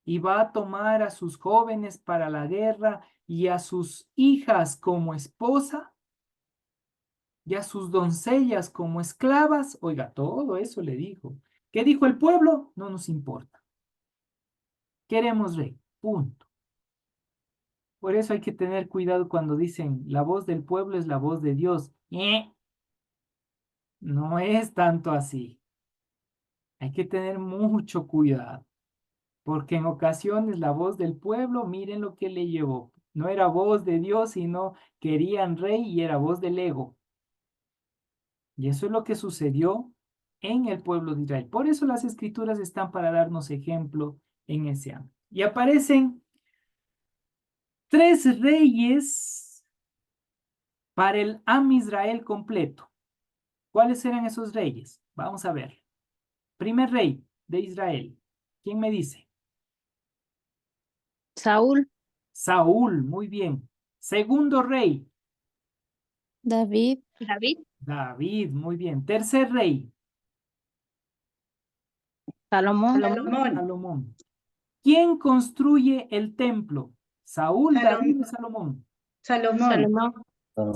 Y va a tomar a sus jóvenes para la guerra y a sus hijas como esposa y a sus doncellas como esclavas. Oiga, todo eso le dijo. ¿Qué dijo el pueblo? No nos importa. Queremos rey, punto. Por eso hay que tener cuidado cuando dicen la voz del pueblo es la voz de Dios. No es tanto así. Hay que tener mucho cuidado, porque en ocasiones la voz del pueblo, miren lo que le llevó. No era voz de Dios, sino querían rey y era voz del ego. Y eso es lo que sucedió en el pueblo de Israel. Por eso las escrituras están para darnos ejemplo en ese ámbito. Y aparecen 3 reyes para el Israel completo. ¿Cuáles eran esos reyes? Vamos a ver. Primer rey de Israel. ¿Quién me dice? Saúl, Saúl, muy bien. Segundo rey, David, David, muy bien. Tercer rey, Salomón, Salomón. Salomón. ¿Quién construye el templo? ¿Saúl, David o Salomón? Salomón. Salomón,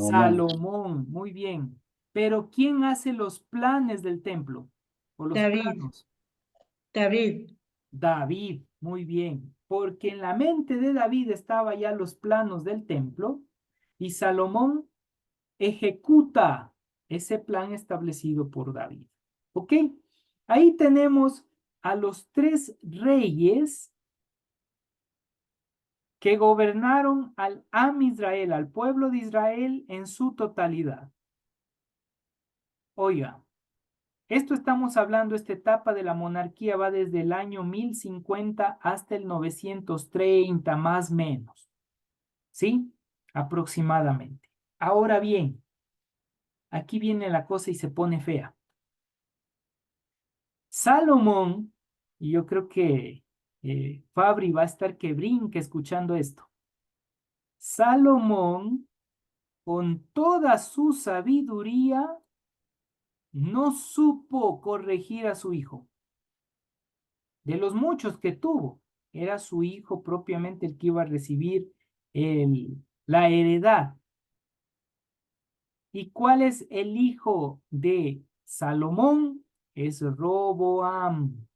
Salomón, muy bien. Pero ¿quién hace los planes del templo? O los David. planos. David. David, muy bien. Porque en la mente de David estaba ya los planos del templo y Salomón ejecuta ese plan establecido por David. ¿Ok? Ahí tenemos a los 3 reyes que gobernaron al Israel, al pueblo de Israel en su totalidad. Oiga, esto estamos hablando, esta etapa de la monarquía va desde el año 1050 hasta el 930, más o menos. ¿Sí? Aproximadamente. Ahora bien, aquí viene la cosa y se pone fea. Salomón, y yo creo que Fabri va a estar que brinque escuchando esto. Salomón, con toda su sabiduría, no supo corregir a su hijo. De los muchos que tuvo, era su hijo propiamente el que iba a recibir la heredad. ¿Y cuál es el hijo de Salomón? Es Roboam.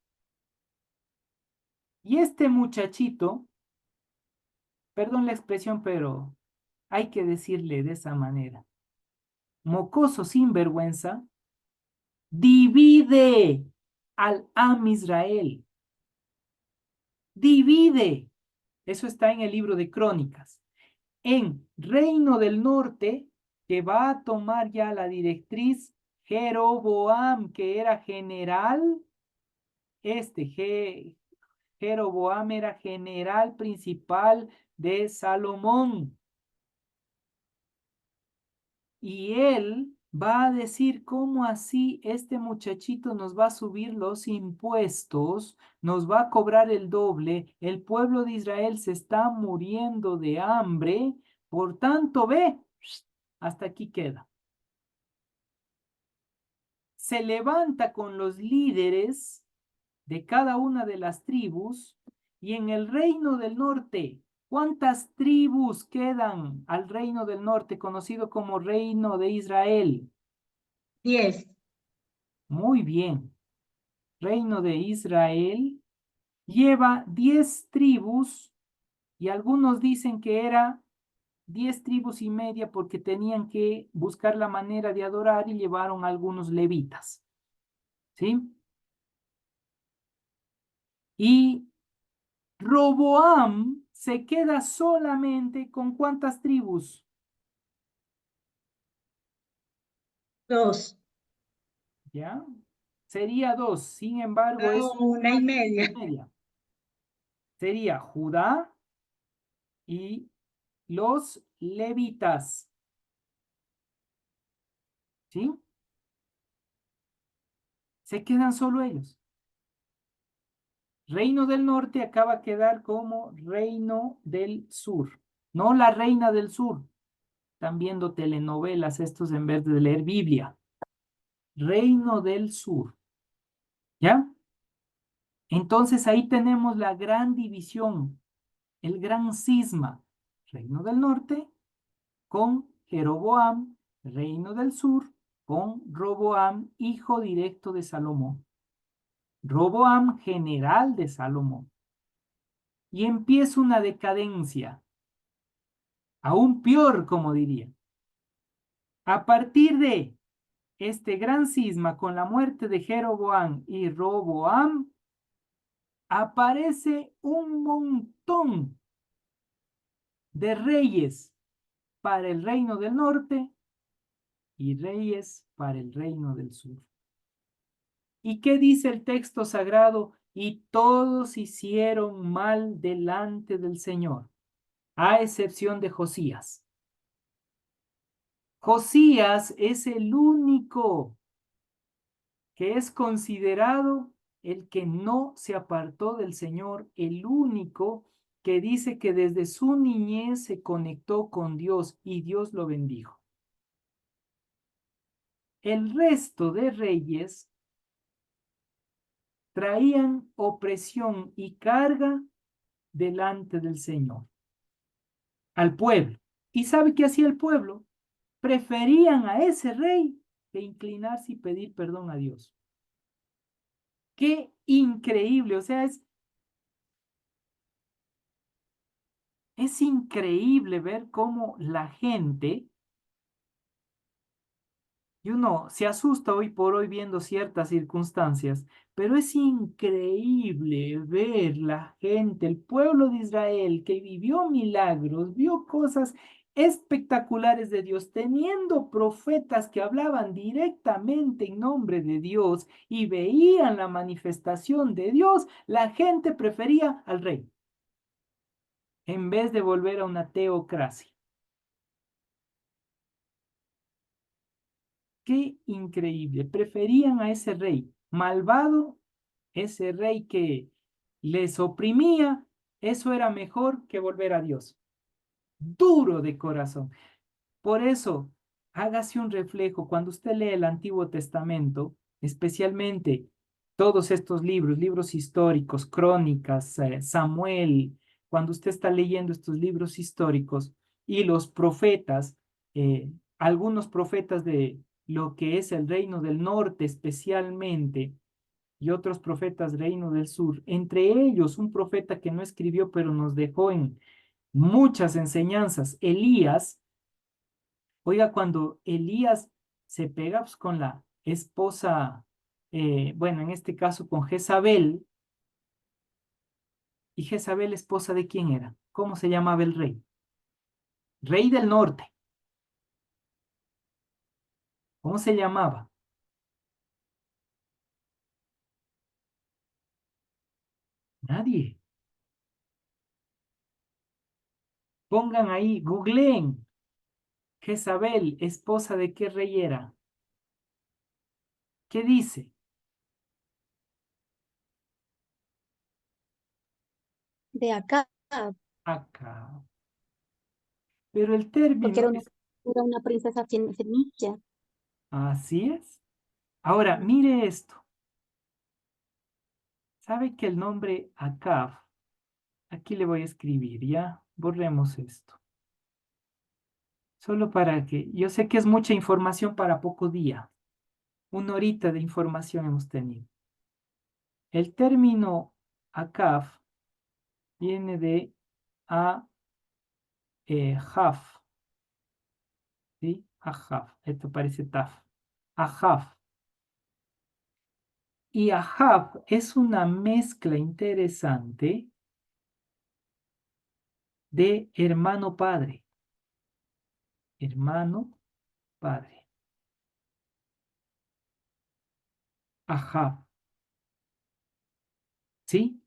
Y este muchachito perdón la expresión, pero hay que decirle de esa manera. Mocoso sinvergüenza, divide al Am Israel. Divide. Eso está en el libro de Crónicas. En Reino del Norte, que va a tomar ya la directriz Jeroboam, que era general, Jeroboam era general principal de Salomón. Y él va a decir cómo así este muchachito nos va a subir los impuestos, nos va a cobrar el doble, el pueblo de Israel se está muriendo de hambre, por tanto, ve, hasta aquí queda. Se levanta con los líderes de cada una de las tribus y en el reino del norte, ¿cuántas tribus quedan al reino del norte, conocido como reino de Israel? 10. Muy bien. Reino de Israel lleva 10 tribus y algunos dicen que era 10 tribus y media porque tenían que buscar la manera de adorar y llevaron algunos levitas. ¿Sí? Y Roboam se queda solamente con ¿cuántas tribus? 2. ¿Ya? Sería 2, sin embargo es 1,5. media. Sería Judá y los levitas. ¿Sí? Se quedan solo ellos. Reino del Norte acaba de quedar como Reino del Sur. No la Reina del Sur. Están viendo telenovelas estos en vez de leer Biblia. Reino del Sur. ¿Ya? Entonces ahí tenemos la gran división, el gran cisma. Reino del Norte con Jeroboam, Reino del Sur con Roboam, hijo directo de Salomón. Roboam, general de Salomón. Y empieza una decadencia, aún peor, como diría. A partir de este gran cisma con la muerte de Jeroboam y Roboam, aparece un montón de reyes para el reino del norte y reyes para el reino del sur. ¿Y qué dice el texto sagrado? Y todos hicieron mal delante del Señor, a excepción de Josías. Josías es el único que es considerado el que no se apartó del Señor, el único que dice que desde su niñez se conectó con Dios y Dios lo bendijo. El resto de reyes traían opresión y carga delante del Señor, al pueblo. ¿Y sabe qué hacía el pueblo? Preferían a ese rey que inclinarse y pedir perdón a Dios. Qué increíble, o sea, es increíble ver cómo la gente, y uno se asusta hoy por hoy viendo ciertas circunstancias, pero es increíble ver la gente, el pueblo de Israel que vivió milagros, vio cosas espectaculares de Dios, teniendo profetas que hablaban directamente en nombre de Dios y veían la manifestación de Dios, la gente prefería al rey en vez de volver a una teocracia. Qué increíble. Preferían a ese rey malvado, ese rey que les oprimía. Eso era mejor que volver a Dios. Duro de corazón. Por eso, hágase un reflejo. Cuando usted lee el Antiguo Testamento, especialmente todos estos libros, libros históricos, crónicas, Samuel, cuando usted está leyendo estos libros históricos y los profetas, algunos profetas de lo que es el reino del norte especialmente, y otros profetas reino del sur, entre ellos un profeta que no escribió pero nos dejó muchas enseñanzas. Elías, oiga, cuando Elías se pega pues, con la esposa, bueno, en este caso con Jezabel, y Jezabel, esposa de quién era, ¿cómo se llamaba el rey? Rey del norte, ¿cómo se llamaba? Nadie. Pongan ahí, googleen. Jezabel, esposa de qué rey era. ¿Qué dice? De acá, Acá. Pero el porque término era es una princesa fenicia. así es. Ahora, mire esto. ¿Sabe que el nombre Acab, aquí le voy a escribir, ya? Borremos esto. Solo para que, yo sé que es mucha información para poco día. Una horita de información hemos tenido. El término Acab viene de Jaf, ¿sí? Ajaf, esto parece Taf. Ajaf. Y Ahab es una mezcla interesante de hermano padre. Hermano padre. Ahab. ¿Sí?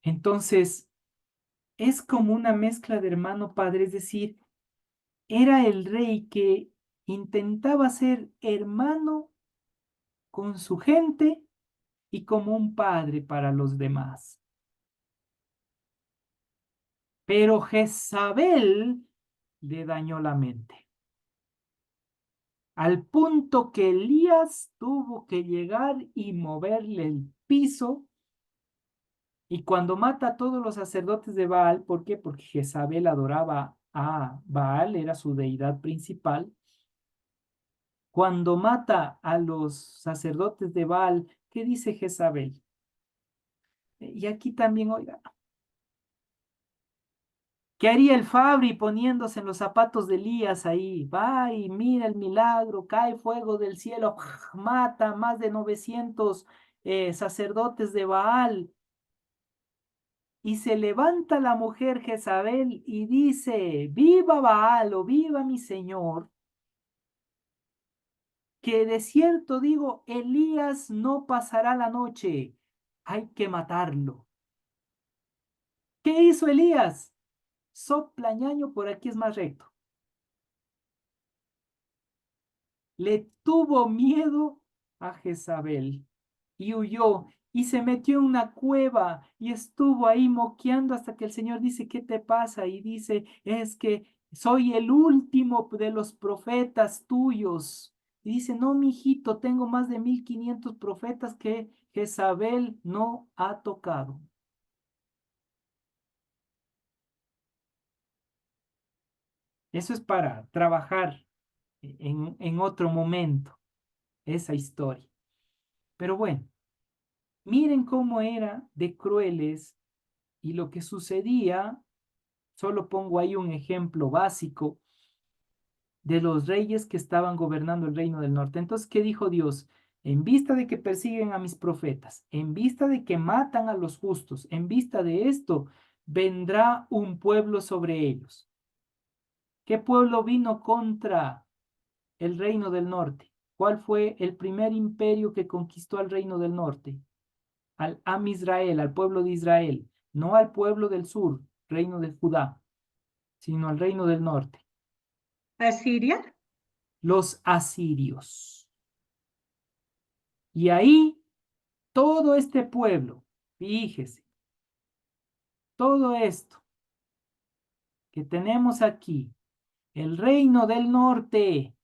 Entonces, es como una mezcla de hermano padre, es decir, era el rey que intentaba ser hermano con su gente y como un padre para los demás. Pero Jezabel le dañó la mente, al punto que Elías tuvo que llegar y moverle el piso. Y cuando mata a todos los sacerdotes de Baal, ¿por qué? Porque Jezabel adoraba a Baal, era su deidad principal. Cuando mata a los sacerdotes de Baal, ¿qué dice Jezabel? Y aquí también, oiga, ¿qué haría el Fabri poniéndose en los zapatos de Elías ahí? Va y mira el milagro, cae fuego del cielo, mata más de 900 sacerdotes de Baal. Y se levanta la mujer Jezabel y dice, viva Baal o viva mi señor, que de cierto digo, Elías no pasará la noche, hay que matarlo. ¿Qué hizo Elías? Sopla ñaño, por aquí es más recto. Le tuvo miedo a Jezabel y huyó y se metió en una cueva y estuvo ahí moqueando hasta que el Señor dice, ¿qué te pasa? Y dice, es que soy el último de los profetas tuyos. Y dice, no, mijito, tengo más de 1500 profetas que Jezabel no ha tocado. Eso es para trabajar en otro momento, esa historia. Pero bueno, miren cómo era de crueles y lo que sucedía, solo pongo ahí un ejemplo básico de los reyes que estaban gobernando el reino del norte. Entonces, ¿qué dijo Dios? En vista de que persiguen a mis profetas, en vista de que matan a los justos, en vista de esto, vendrá un pueblo sobre ellos. ¿Qué pueblo vino contra el reino del norte? ¿Cuál fue el primer imperio que conquistó al reino del norte? Al Am Israel, al pueblo de Israel, no al pueblo del sur, reino de Judá, sino al reino del norte, Asiria. los asirios. Y ahí todo este pueblo, fíjese, todo esto que tenemos aquí, el reino del norte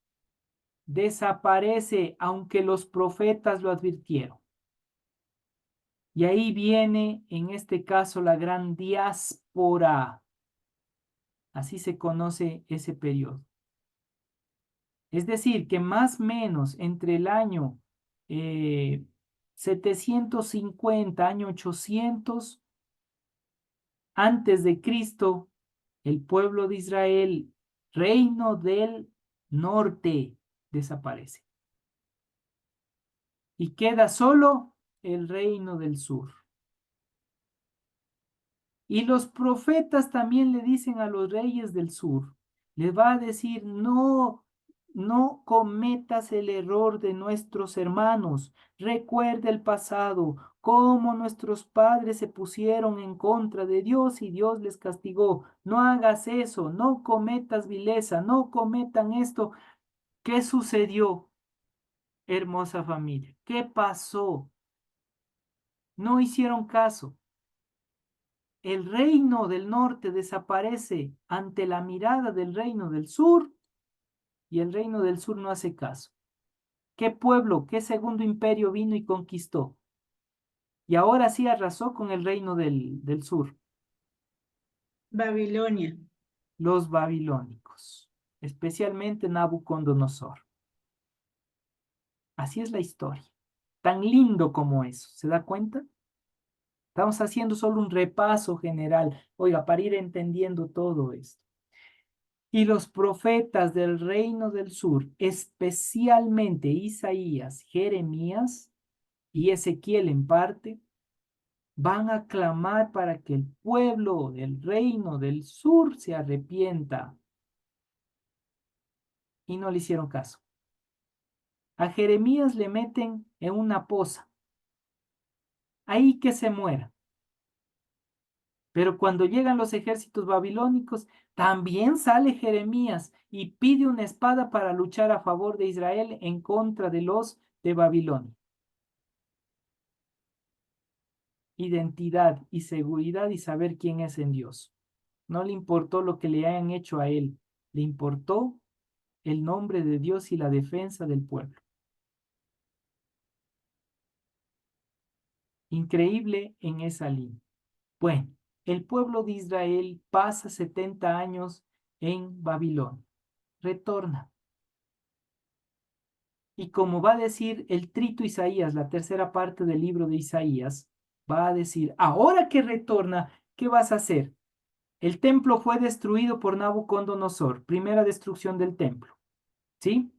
desaparece aunque los profetas lo advirtieron. Y ahí viene, en este caso, la gran diáspora. Así se conoce ese periodo. Es decir, que más o menos entre el año 750, año 800 antes de Cristo el pueblo de Israel, reino del norte, desaparece. Y queda solo el reino del sur. Y los profetas también le dicen a los reyes del sur, les va a decir, no, no cometas el error de nuestros hermanos. Recuerda el pasado, cómo nuestros padres se pusieron en contra de Dios y Dios les castigó. No hagas eso, no cometas vileza, no cometan esto. ¿Qué sucedió, hermosa familia? ¿Qué pasó? No hicieron caso. El reino del norte desaparece ante la mirada del reino del sur y el reino del sur no hace caso. ¿Qué pueblo, qué segundo imperio vino y conquistó? Y ahora sí arrasó con el reino del sur, Babilonia. los babilónicos, especialmente Nabucodonosor. Así es la historia. Tan lindo como eso, ¿se da cuenta? Estamos haciendo solo un repaso general, oiga, para ir entendiendo todo esto. Y los profetas del reino del sur, especialmente Isaías, Jeremías y Ezequiel en parte, van a clamar para que el pueblo del reino del sur se arrepienta. Y no le hicieron caso. A Jeremías le meten en una poza. Ahí que se muera. Pero cuando llegan los ejércitos babilónicos, también sale Jeremías y pide una espada para luchar a favor de Israel en contra de los de Babilonia. Identidad y seguridad y saber quién es en Dios. No le importó lo que le hayan hecho a él, le importó el nombre de Dios y la defensa del pueblo. Increíble en esa línea. Bueno, el pueblo de Israel pasa 70 años en Babilonia, retorna. Y como va a decir el trito Isaías, la tercera parte del libro de Isaías, va a decir, ahora que retorna, ¿qué vas a hacer? El templo fue destruido por Nabucodonosor, primera destrucción del templo, ¿sí?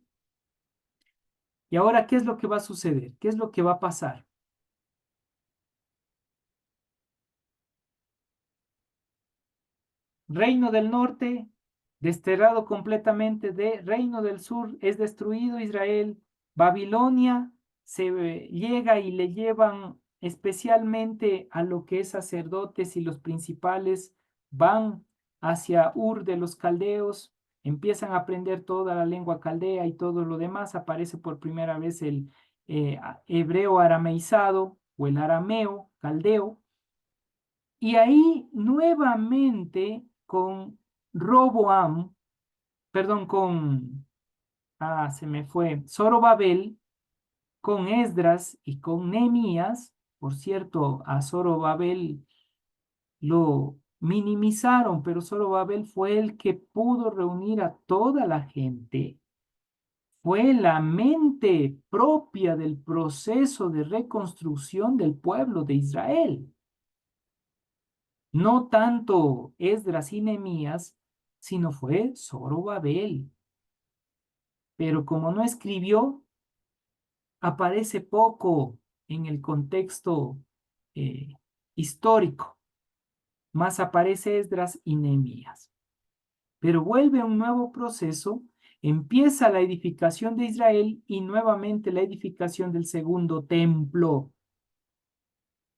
Y ahora, ¿qué es lo que va a suceder? ¿Qué es lo que va a pasar? Reino del norte, desterrado completamente de Reino del sur, es destruido Israel. Babilonia se llega y le llevan especialmente a lo que es sacerdotes y los principales van hacia Ur de los caldeos, empiezan a aprender toda la lengua caldea y todo lo demás. Aparece por primera vez el hebreo arameizado o el arameo caldeo. Y ahí nuevamente con Roboam, perdón, se me fue, Zorobabel, con Esdras y con Nehemías. Por cierto, a Zorobabel lo minimizaron, pero Zorobabel fue el que pudo reunir a toda la gente. Fue la mente propia del proceso de reconstrucción del pueblo de Israel. No tanto Esdras y Nehemías, sino fue Zorobabel. Pero como no escribió, aparece poco en el contexto histórico, más aparece Esdras y Nehemías. Pero vuelve un nuevo proceso, empieza la edificación de Israel y nuevamente la edificación del segundo templo.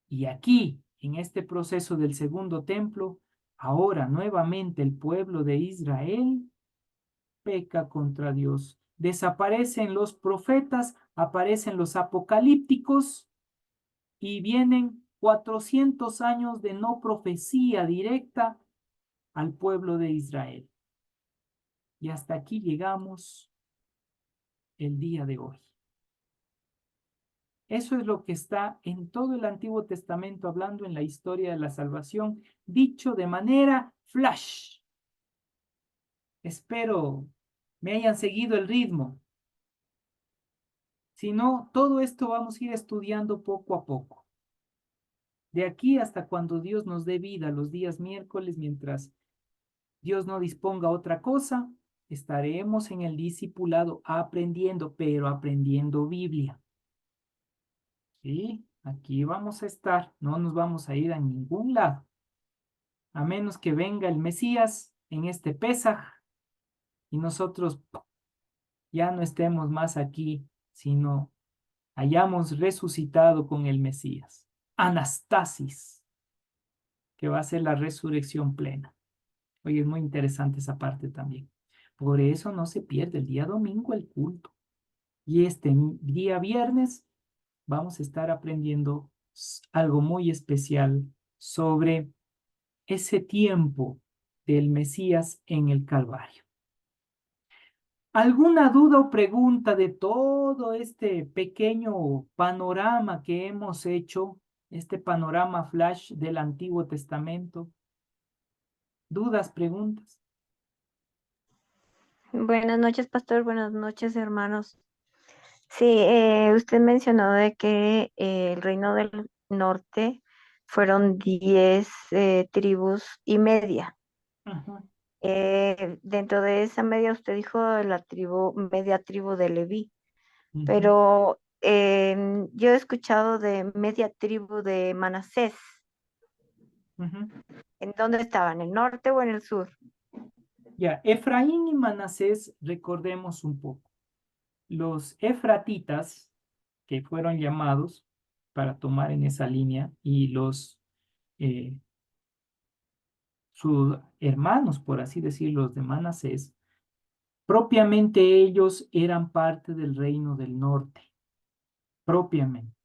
Y aquí, en este proceso del segundo templo, ahora nuevamente el pueblo de Israel peca contra Dios. Desaparecen los profetas, aparecen los apocalípticos y vienen 400 años de no profecía directa al pueblo de Israel. Y hasta aquí llegamos el día de hoy. Eso es lo que está en todo el Antiguo Testamento hablando en la historia de la salvación, dicho de manera flash. Espero me hayan seguido el ritmo. Si no, todo esto vamos a ir estudiando poco a poco. De aquí hasta cuando Dios nos dé vida los días miércoles, mientras Dios no disponga otra cosa, estaremos en el discipulado aprendiendo, pero aprendiendo Biblia. ¿Sí? Aquí vamos a estar, no nos vamos a ir a ningún lado, a menos que venga el Mesías en este Pesaj y nosotros ya no estemos más aquí, sino hayamos resucitado con el Mesías. Anastasis, que va a ser la resurrección plena. Oye, es muy interesante esa parte también. Por eso no se pierde el día domingo el culto. Y este día viernes vamos a estar aprendiendo algo muy especial sobre ese tiempo del Mesías en el Calvario. ¿Alguna duda o pregunta de todo este pequeño panorama que hemos hecho, este panorama flash del Antiguo Testamento? ¿Dudas, preguntas? Buenas noches, pastor. Buenas noches, hermanos. Sí, usted mencionó de que el reino del norte fueron 10 tribus y media. Ajá. Dentro de esa media usted dijo media tribu de Leví, Ujú. pero yo he escuchado de media tribu de Manasés. Ujú. ¿En dónde estaban? ¿En el norte o en el sur? Ya, Efraín y Manasés, recordemos un poco. Los efratitas, que fueron llamados para tomar en esa línea, y sus hermanos, por así decirlo, los de Manasés, propiamente ellos eran parte del reino del norte, propiamente.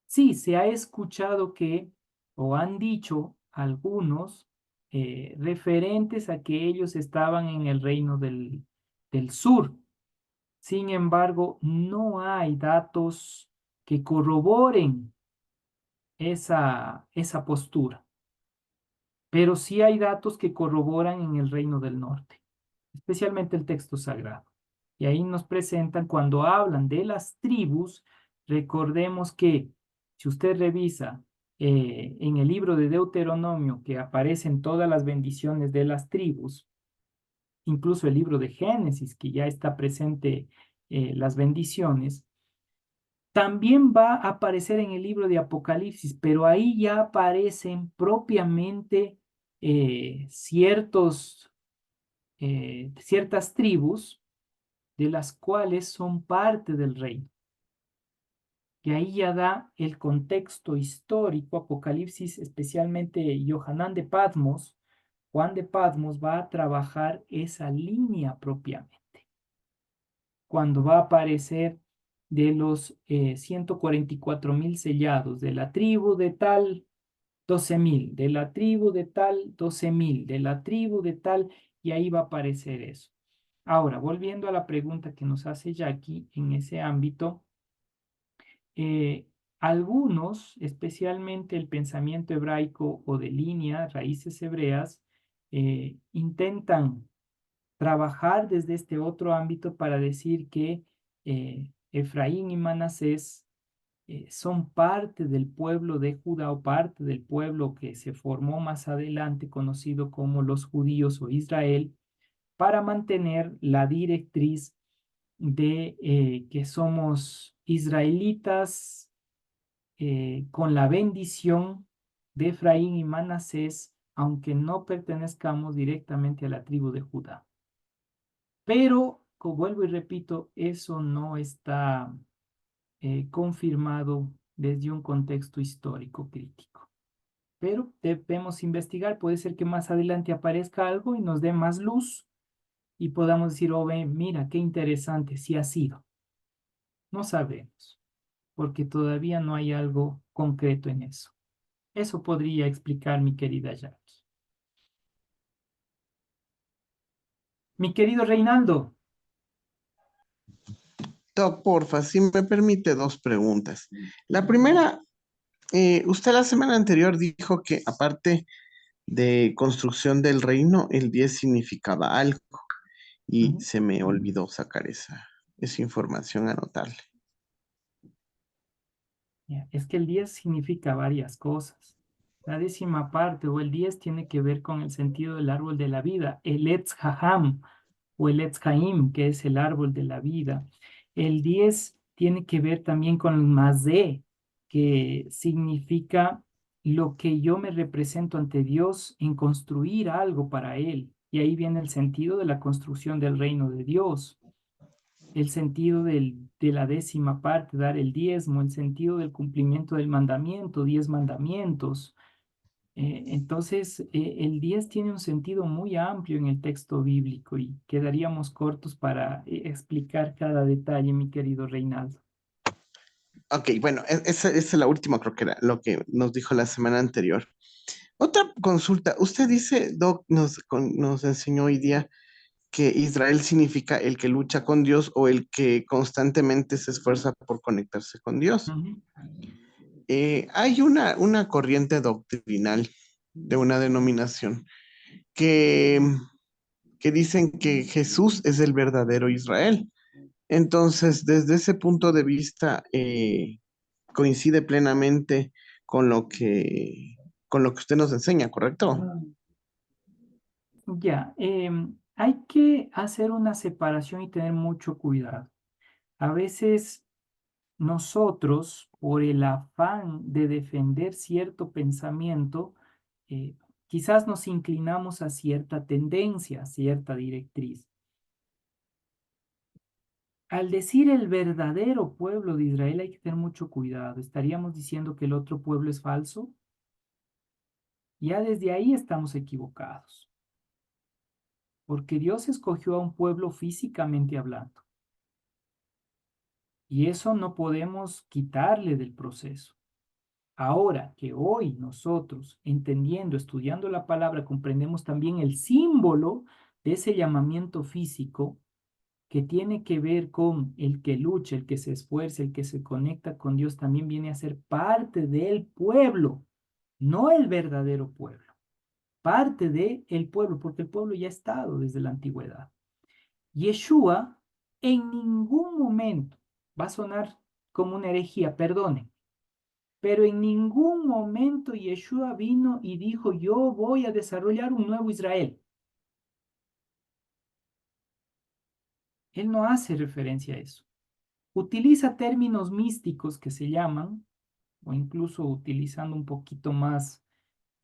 Sí, se ha escuchado que, o han dicho algunos, referentes a que ellos estaban en el reino del sur. Sin embargo, no hay datos que corroboren esa postura, pero sí hay datos que corroboran en el reino del norte, especialmente el texto sagrado. Y ahí nos presentan, cuando hablan de las tribus, recordemos que si usted revisa en el libro de Deuteronomio, que aparecen todas las bendiciones de las tribus, incluso el libro de Génesis, que ya está presente las bendiciones, también va a aparecer en el libro de Apocalipsis, pero ahí ya aparecen propiamente ciertas tribus de las cuales son parte del reino. Y ahí ya da el contexto histórico, Apocalipsis, especialmente Yohanan de Patmos, Juan de Patmos va a trabajar esa línea propiamente. Cuando va a aparecer de los 144,000 sellados, de la tribu de tal 12,000, de la tribu de tal 12,000, de la tribu de tal, y ahí va a aparecer eso. Ahora, volviendo a la pregunta que nos hace Jackie en ese ámbito, algunos, especialmente el pensamiento hebraico o de línea, raíces hebreas, intentan trabajar desde este otro ámbito para decir que Efraín y Manasés son parte del pueblo de Judá o parte del pueblo que se formó más adelante, conocido como los judíos o Israel, para mantener la directriz de que somos israelitas con la bendición de Efraín y Manasés, aunque no pertenezcamos directamente a la tribu de Judá. Pero, como vuelvo y repito, eso no está confirmado desde un contexto histórico crítico. Pero debemos investigar, puede ser que más adelante aparezca algo y nos dé más luz y podamos decir, oh, mira, qué interesante, sí ha sido. No sabemos, porque todavía no hay algo concreto en eso. Eso podría explicar mi querida Jackie. Mi querido Reinaldo. Doc, porfa, si me permite dos preguntas. La primera, usted la semana anterior dijo que aparte de construcción del reino, el 10 significaba algo y se me olvidó sacar esa información, anotarle. Es que el 10 significa varias cosas. La décima parte o el 10 tiene que ver con el sentido del árbol de la vida, el Etz Haham o el Etz Haim, que es el árbol de la vida. El 10 tiene que ver también con el Mazé, que significa lo que yo me represento ante Dios en construir algo para Él. Y ahí viene el sentido de la construcción del reino de Dios, el sentido de la décima parte, dar el diezmo, el sentido del cumplimiento del mandamiento, 10 mandamientos. Entonces, el 10 tiene un sentido muy amplio en el texto bíblico y quedaríamos cortos para explicar cada detalle, mi querido Reinaldo. Ok, bueno, esa es la última, creo que era lo que nos dijo la semana anterior. Otra consulta, usted dice, Doc, nos enseñó hoy día que Israel significa el que lucha con Dios o el que constantemente se esfuerza por conectarse con Dios. Ujú. Hay una corriente doctrinal de una denominación que, que dicen que Jesús es el verdadero Israel. Entonces, desde ese punto de vista, coincide plenamente con con lo que usted nos enseña, ¿correcto? Ya, hay que hacer una separación y tener mucho cuidado. A veces nosotros, por el afán de defender cierto pensamiento, eh, quizás nos inclinamos a cierta tendencia, a cierta directriz. Al decir el verdadero pueblo de Israel hay que tener mucho cuidado. ¿Estaríamos diciendo que el otro pueblo es falso? Ya desde ahí estamos equivocados, porque Dios escogió a un pueblo físicamente hablando, y eso no podemos quitarle del proceso. Ahora que hoy nosotros, entendiendo, estudiando la palabra, comprendemos también el símbolo de ese llamamiento físico que tiene que ver con el que lucha, el que se esfuerza, el que se conecta con Dios, también viene a ser parte del pueblo, no el verdadero pueblo, parte del pueblo, porque el pueblo ya ha estado desde la antigüedad. Yeshua en ningún momento, va a sonar como una herejía, perdonen, pero en ningún momento Yeshua vino y dijo, yo voy a desarrollar un nuevo Israel. Él no hace referencia a eso. Utiliza términos místicos que se llaman, o incluso utilizando un poquito más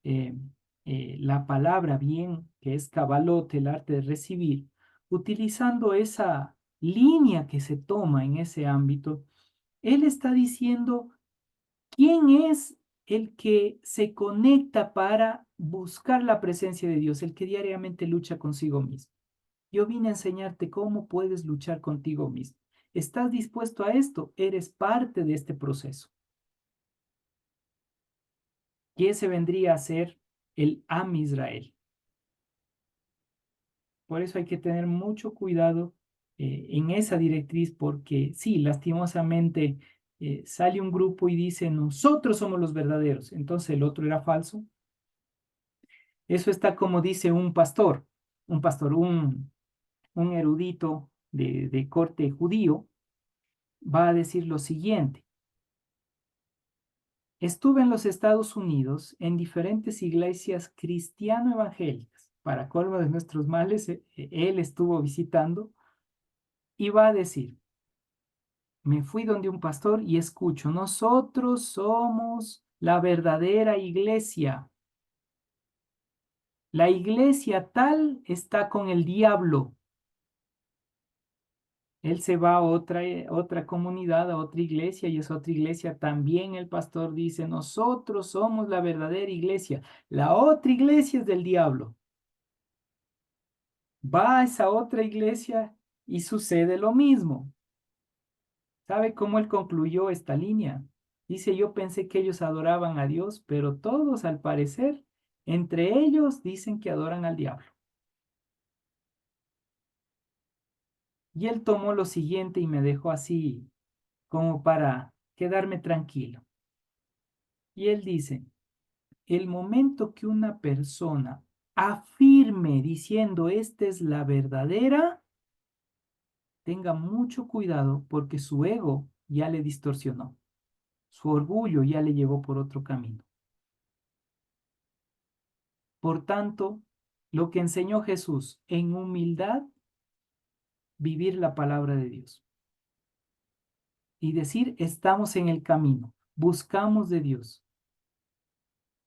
eh, la palabra bien, que es cabalot, el arte de recibir, utilizando esa línea que se toma en ese ámbito, él está diciendo quién es el que se conecta para buscar la presencia de Dios, el que diariamente lucha consigo mismo. Yo vine a enseñarte cómo puedes luchar contigo mismo. ¿Estás dispuesto a esto? Eres parte de este proceso. Y ese vendría a ser el Am Israel. Por eso hay que tener mucho cuidado en esa directriz, porque sí, lastimosamente sale un grupo y dice, nosotros somos los verdaderos, entonces el otro era falso. Eso está como dice un erudito de corte judío, va a decir lo siguiente. Estuve en los Estados Unidos en diferentes iglesias cristiano-evangélicas. Para colmo de nuestros males, él estuvo visitando y va a decir, me fui donde un pastor y escucho, nosotros somos la verdadera iglesia. La iglesia tal está con el diablo. Él se va a otra comunidad, a otra iglesia, y esa otra iglesia también el pastor dice, nosotros somos la verdadera iglesia. La otra iglesia es del diablo. Va a esa otra iglesia y sucede lo mismo. ¿Sabe cómo él concluyó esta línea? Dice, yo pensé que ellos adoraban a Dios, pero todos al parecer, entre ellos dicen que adoran al diablo. Y él tomó lo siguiente y me dejó así como para quedarme tranquilo. Y él dice, el momento que una persona afirme diciendo esta es la verdadera, tenga mucho cuidado porque su ego ya le distorsionó, su orgullo ya le llevó por otro camino. Por tanto, lo que enseñó Jesús en humildad, vivir la palabra de Dios. Y decir, estamos en el camino, buscamos de Dios,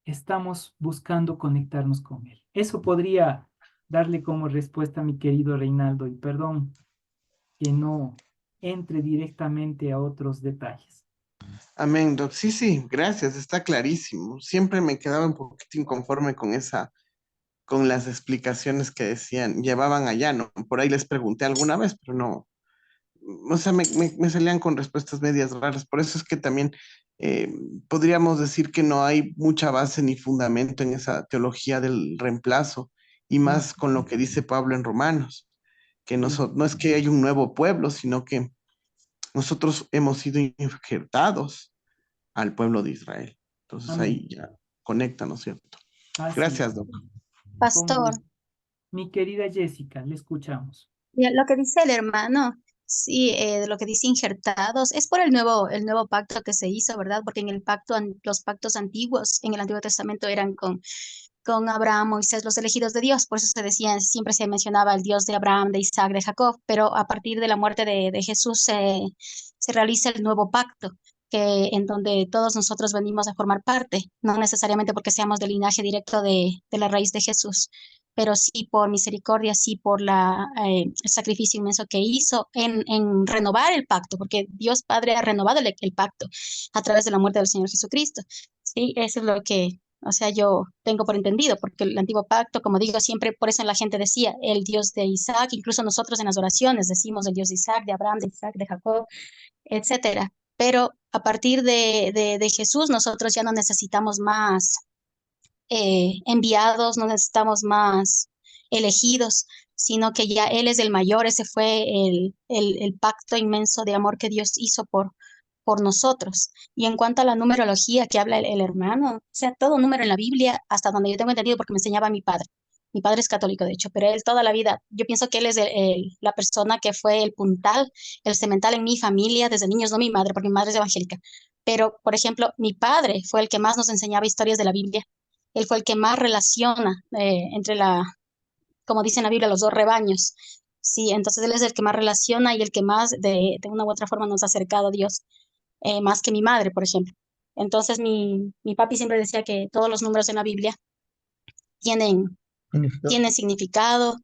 estamos buscando conectarnos con Él. Eso podría darle como respuesta a mi querido Reinaldo, y perdón que no entre directamente a otros detalles. Amén, Doc. Sí, sí, gracias, está clarísimo. Siempre me quedaba un poquito inconforme con las explicaciones que decían, llevaban allá, ¿no? Por ahí les pregunté alguna vez, pero no, o sea, me salían con respuestas medias raras. Por eso es que también eh, podríamos decir que no hay mucha base ni fundamento en esa teología del reemplazo, y más con lo que dice Pablo en Romanos, que no es que hay un nuevo pueblo, sino que nosotros hemos sido injertados al pueblo de Israel. Entonces Amén. ahí ya conecta, ¿no es cierto? Así Gracias, es. Doc. Con Pastor, gusto. Mi querida Jessica, le escuchamos. ya, lo que dice el hermano, sí, de lo que dice injertados, es por el nuevo pacto que se hizo, ¿verdad? Porque en el pacto, los pactos antiguos, en el Antiguo Testamento eran con Abraham, Moisés, los elegidos de Dios. Por eso se decía, siempre se mencionaba el Dios de Abraham, de Isaac, de Jacob, pero a partir de la muerte de Jesús se realiza el nuevo pacto, en donde todos nosotros venimos a formar parte, no necesariamente porque seamos del linaje directo de la raíz de Jesús, pero sí por misericordia, sí por el sacrificio inmenso que hizo en renovar el pacto, porque Dios Padre ha renovado el pacto a través de la muerte del Señor Jesucristo. Sí, eso es lo que, o sea, yo tengo por entendido, porque el antiguo pacto, como digo, siempre por eso la gente decía el Dios de Isaac, incluso nosotros en las oraciones decimos el Dios de Isaac, de Abraham, de Isaac, de Jacob, etcétera. Pero a partir de Jesús, nosotros ya no necesitamos más enviados, no necesitamos más elegidos, sino que ya Él es el mayor, ese fue el pacto inmenso de amor que Dios hizo por nosotros. Y en cuanto a la numerología que habla el hermano, o sea, todo número en la Biblia, hasta donde yo tengo entendido, porque me enseñaba mi padre. Mi padre es católico, de hecho, pero él toda la vida, yo pienso que él es la persona que fue el puntal, el semental en mi familia desde niños, no mi madre, porque mi madre es evangélica. Pero, por ejemplo, mi padre fue el que más nos enseñaba historias de la Biblia. Él fue el que más relaciona entre como dice en la Biblia, los dos rebaños. Sí, entonces él es el que más relaciona y el que más de una u otra forma nos ha acercado a Dios, más que mi madre, por ejemplo. Entonces mi papi siempre decía que todos los números en la Biblia tienen, tienen significado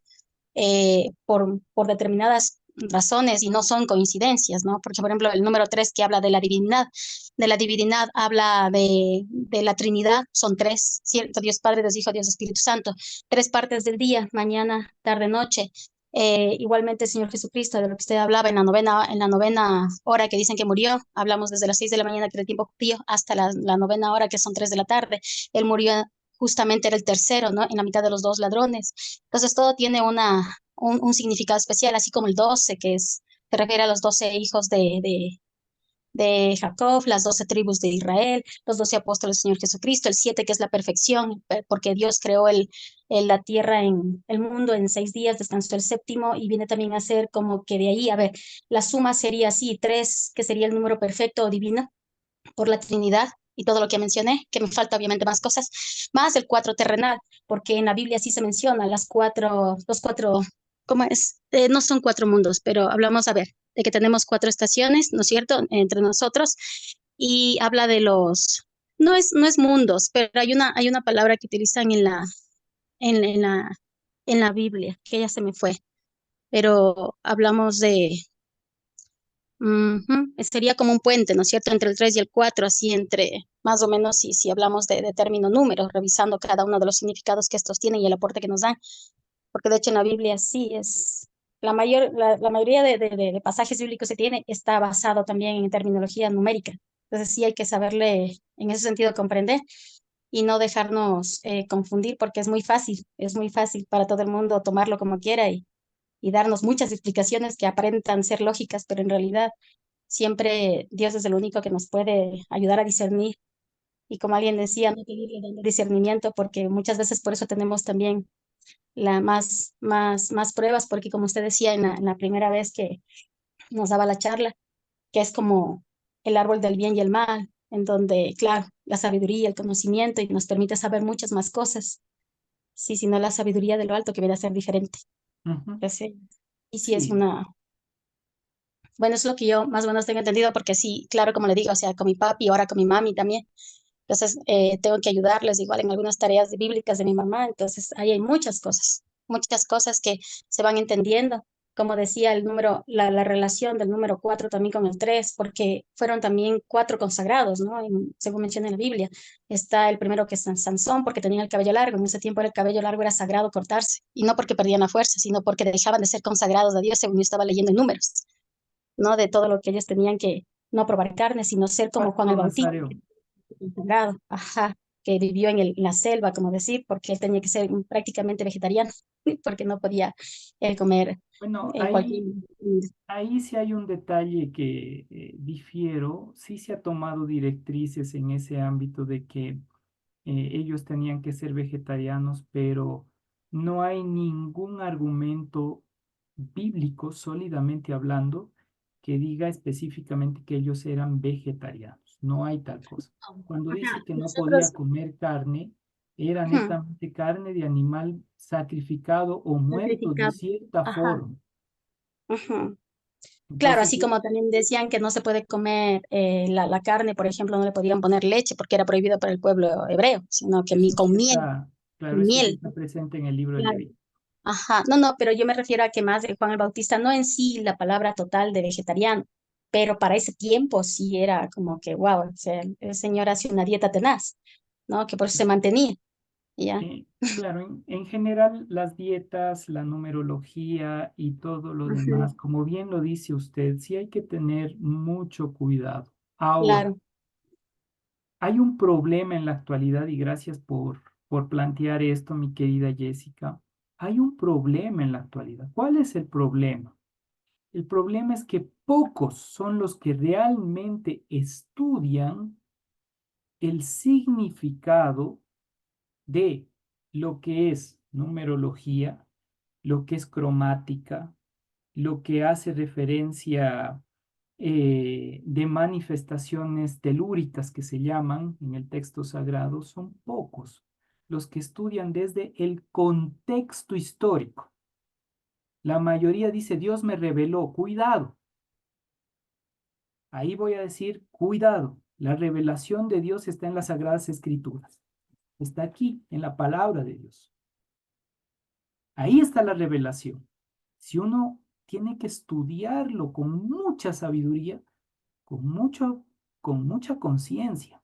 por determinadas razones y no son coincidencias, ¿no? Porque, por ejemplo, el número 3 que habla de la divinidad habla de la Trinidad, son tres, ¿cierto? Dios Padre, Dios Hijo, Dios Espíritu Santo, tres partes del día, mañana, tarde, noche. Igualmente el Señor Jesucristo, de lo que usted hablaba en la novena hora que dicen que murió, hablamos desde las 6 de la mañana, que era el tiempo judío, hasta la novena hora, que son 3 de la tarde. Él murió justamente, era el tercero, ¿no? En la mitad de los dos ladrones. Entonces todo tiene un significado especial, así como el 12, se refiere a los 12 hijos de Jacob, las 12 tribus de Israel, los 12 apóstoles del Señor Jesucristo, el 7 que es la perfección, porque Dios creó la tierra, el mundo en 6 días, descansó el séptimo, y viene también a ser como que de ahí, a ver, la suma sería así, 3, que sería el número perfecto o divino, por la Trinidad y todo lo que mencioné, que me falta obviamente más cosas, más el 4 terrenal, porque en la Biblia sí se menciona los cuatro, ¿cómo es? No son 4 mundos, pero hablamos, a ver, de que tenemos 4 estaciones, ¿no es cierto?, entre nosotros, y habla de no es mundos, pero hay una palabra que utilizan en, en la, en la Biblia, que ya se me fue, pero hablamos sería como un puente, ¿no es cierto?, entre el 3 y el 4, así entre, más o menos, si hablamos de término número, revisando cada uno de los significados que estos tienen y el aporte que nos dan, porque de hecho en la Biblia sí es, la mayoría de pasajes bíblicos que tiene está basado también en terminología numérica, entonces sí hay que saberle, en ese sentido, comprender y no dejarnos confundir, porque es muy fácil para todo el mundo tomarlo como quiera y darnos muchas explicaciones que aparentan ser lógicas, pero en realidad siempre Dios es el único que nos puede ayudar a discernir. Y como alguien decía, no pedirle discernimiento, porque muchas veces por eso tenemos también más pruebas, porque como usted decía en la primera vez que nos daba la charla, que es como el árbol del bien y el mal, en donde, claro, la sabiduría, el conocimiento, y nos permite saber muchas más cosas. Sí, sino la sabiduría de lo alto que viene a ser diferente. Ujú. Entonces, y sí es Sí, una, bueno, es lo que yo más o menos tengo entendido, porque sí, claro, como le digo, o sea, con mi papi, ahora con mi mami también. Entonces, tengo que ayudarles igual en algunas tareas bíblicas de mi mamá. Entonces, ahí hay muchas cosas que se van entendiendo. Como decía el número, la relación del número 4 también con el 3 porque fueron también 4 consagrados, ¿no? Según menciona en la Biblia. Está el primero que es Sansón, porque tenía el cabello largo. En ese tiempo el cabello largo era sagrado cortarse. Y no porque perdían la fuerza, sino porque dejaban de ser consagrados a Dios, según yo estaba leyendo en Números, ¿no? De todo lo que ellos tenían que no probar carne, sino ser como Juan Pacto el Bautista Nazareo. integrado, ajá, que vivió en la selva, como decir, porque él tenía que ser prácticamente vegetariano, porque no podía comer Bueno, cualquier... ahí sí hay un detalle que difiero. Sí se ha tomado directrices en ese ámbito de que ellos tenían que ser vegetarianos, pero no hay ningún argumento bíblico, sólidamente hablando, que diga específicamente que ellos eran vegetarianos. No hay tal cosa. Cuando dice Ajá, que no podía nosotros... comer carne, era Ujú, netamente carne de animal sacrificado o muerto de sacrificado. cierta Ajá, forma. ujú. Claro, Entonces, así como también decían que no se puede comer la carne, por ejemplo, no le podían poner leche porque era prohibido para el pueblo hebreo, sino que eso sí con miel, está, claro, eso sí miel. está presente en el libro de Claro. Levítico. Ajá, no, no, pero yo me refiero a que más de Juan el Bautista, no en sí la palabra total de vegetariano, pero para ese tiempo sí era como que, wow, o sea, el señor hacía una dieta tenaz, ¿no? Que por eso se mantenía, ¿ya? Claro, en general las dietas, la numerología y todo lo Ujú, demás, como bien lo dice usted, sí hay que tener mucho cuidado. Ahora, claro. hay un problema en la actualidad y gracias por plantear esto, mi querida Jessica. Hay un problema en la actualidad. ¿Cuál es el problema? El problema es que pocos son los que realmente estudian el significado de lo que es numerología, lo que es cromática, lo que hace referencia de manifestaciones telúricas que se llaman en el texto sagrado, son pocos los que estudian desde el contexto histórico. La mayoría dice, Dios me reveló, cuidado. Ahí voy a decir, cuidado. La revelación de Dios está en las Sagradas Escrituras. Está aquí, en la palabra de Dios. Ahí está la revelación. Si uno tiene que estudiarlo con mucha sabiduría, con con mucha conciencia.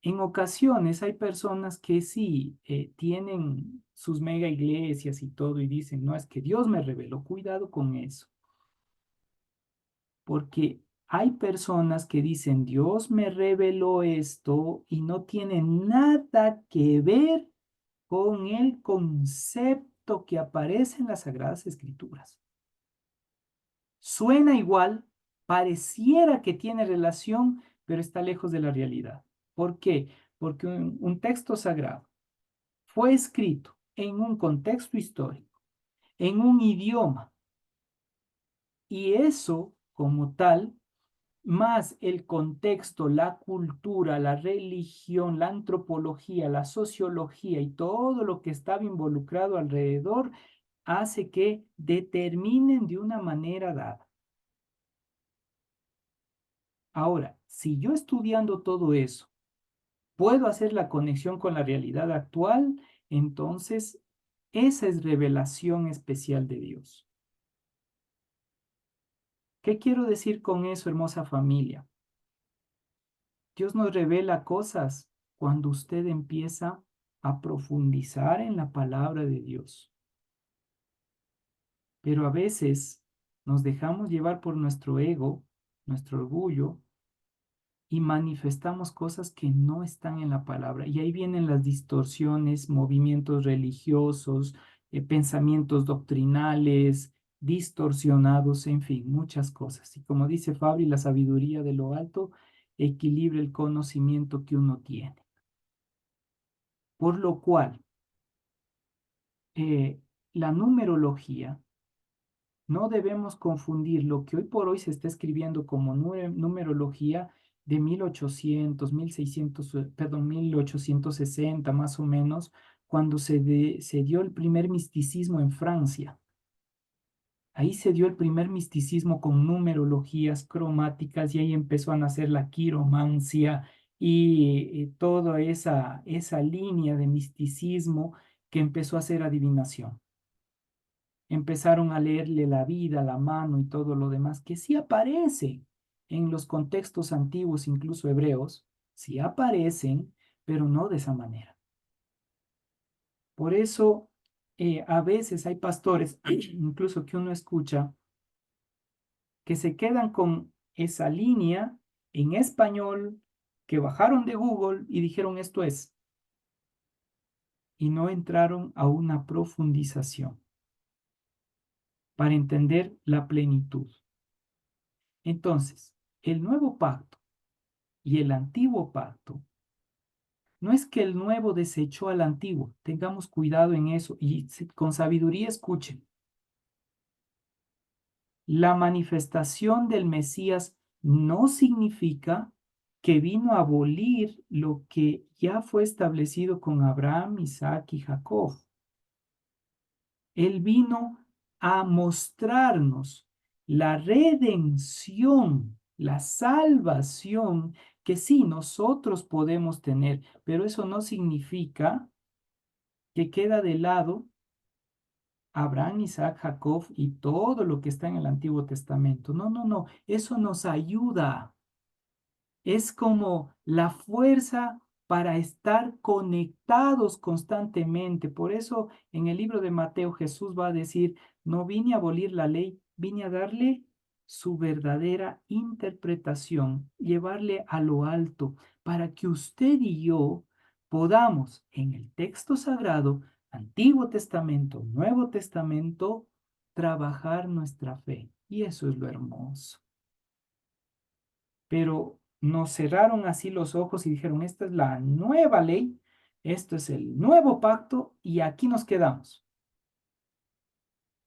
En ocasiones hay personas que sí tienen sus mega iglesias y todo y dicen, no, es que Dios me reveló, cuidado con eso. Porque hay personas que dicen, Dios me reveló esto y no tiene nada que ver con el concepto que aparece en las Sagradas Escrituras. Suena igual, pareciera que tiene relación, pero está lejos de la realidad. ¿Por qué? Porque un texto sagrado fue escrito en un contexto histórico, en un idioma, y eso como tal, más el contexto, la cultura, la religión, la antropología, la sociología y todo lo que estaba involucrado alrededor, hace que determinen de una manera dada. Ahora, si yo estudiando todo eso puedo hacer la conexión con la realidad actual, entonces esa es revelación especial de Dios. ¿Qué quiero decir con eso, hermosa familia? Dios nos revela cosas cuando usted empieza a profundizar en la palabra de Dios. Pero a veces nos dejamos llevar por nuestro ego, nuestro orgullo, y manifestamos cosas que no están en la palabra. Y ahí vienen las distorsiones, movimientos religiosos, pensamientos doctrinales, distorsionados, en fin, muchas cosas. Y como dice Fabri, la sabiduría de lo alto equilibra el conocimiento que uno tiene. Por lo cual, eh, la numerología, no debemos confundir lo que hoy por hoy se está escribiendo como numerología de 1800, 1600, perdón, 1860 más o menos, cuando se dio el primer misticismo en Francia. Ahí se dio el primer misticismo con numerologías cromáticas y ahí empezó a nacer la quiromancia y toda esa línea de misticismo que empezó a hacer adivinación. Empezaron a leerle la vida, la mano y todo lo demás, que sí aparece en los contextos antiguos, incluso hebreos, sí aparecen, pero no de esa manera. Por eso, a veces hay pastores, incluso que uno escucha, que se quedan con esa línea en español, que bajaron de Google y dijeron esto es, y no entraron a una profundización para entender la plenitud. Entonces, el nuevo pacto y el antiguo pacto, no es que el nuevo desechó al antiguo, tengamos cuidado en eso y con sabiduría escuchen. La manifestación del Mesías no significa que vino a abolir lo que ya fue establecido con Abraham, Isaac y Jacob. Él vino a mostrarnos la redención, la salvación que sí nosotros podemos tener, pero eso no significa que queda de lado Abraham, Isaac, Jacob y todo lo que está en el Antiguo Testamento. No, no, no, eso nos ayuda. Es como la fuerza para estar conectados constantemente. Por eso en el libro de Mateo Jesús va a decir, no vine a abolir la ley, vine a darle su verdadera interpretación, llevarle a lo alto, para que usted y yo podamos en el texto sagrado, Antiguo Testamento, Nuevo Testamento, trabajar nuestra fe. Y eso es lo hermoso. Pero nos cerraron así los ojos y dijeron, esta es la nueva ley, esto es el nuevo pacto y aquí nos quedamos.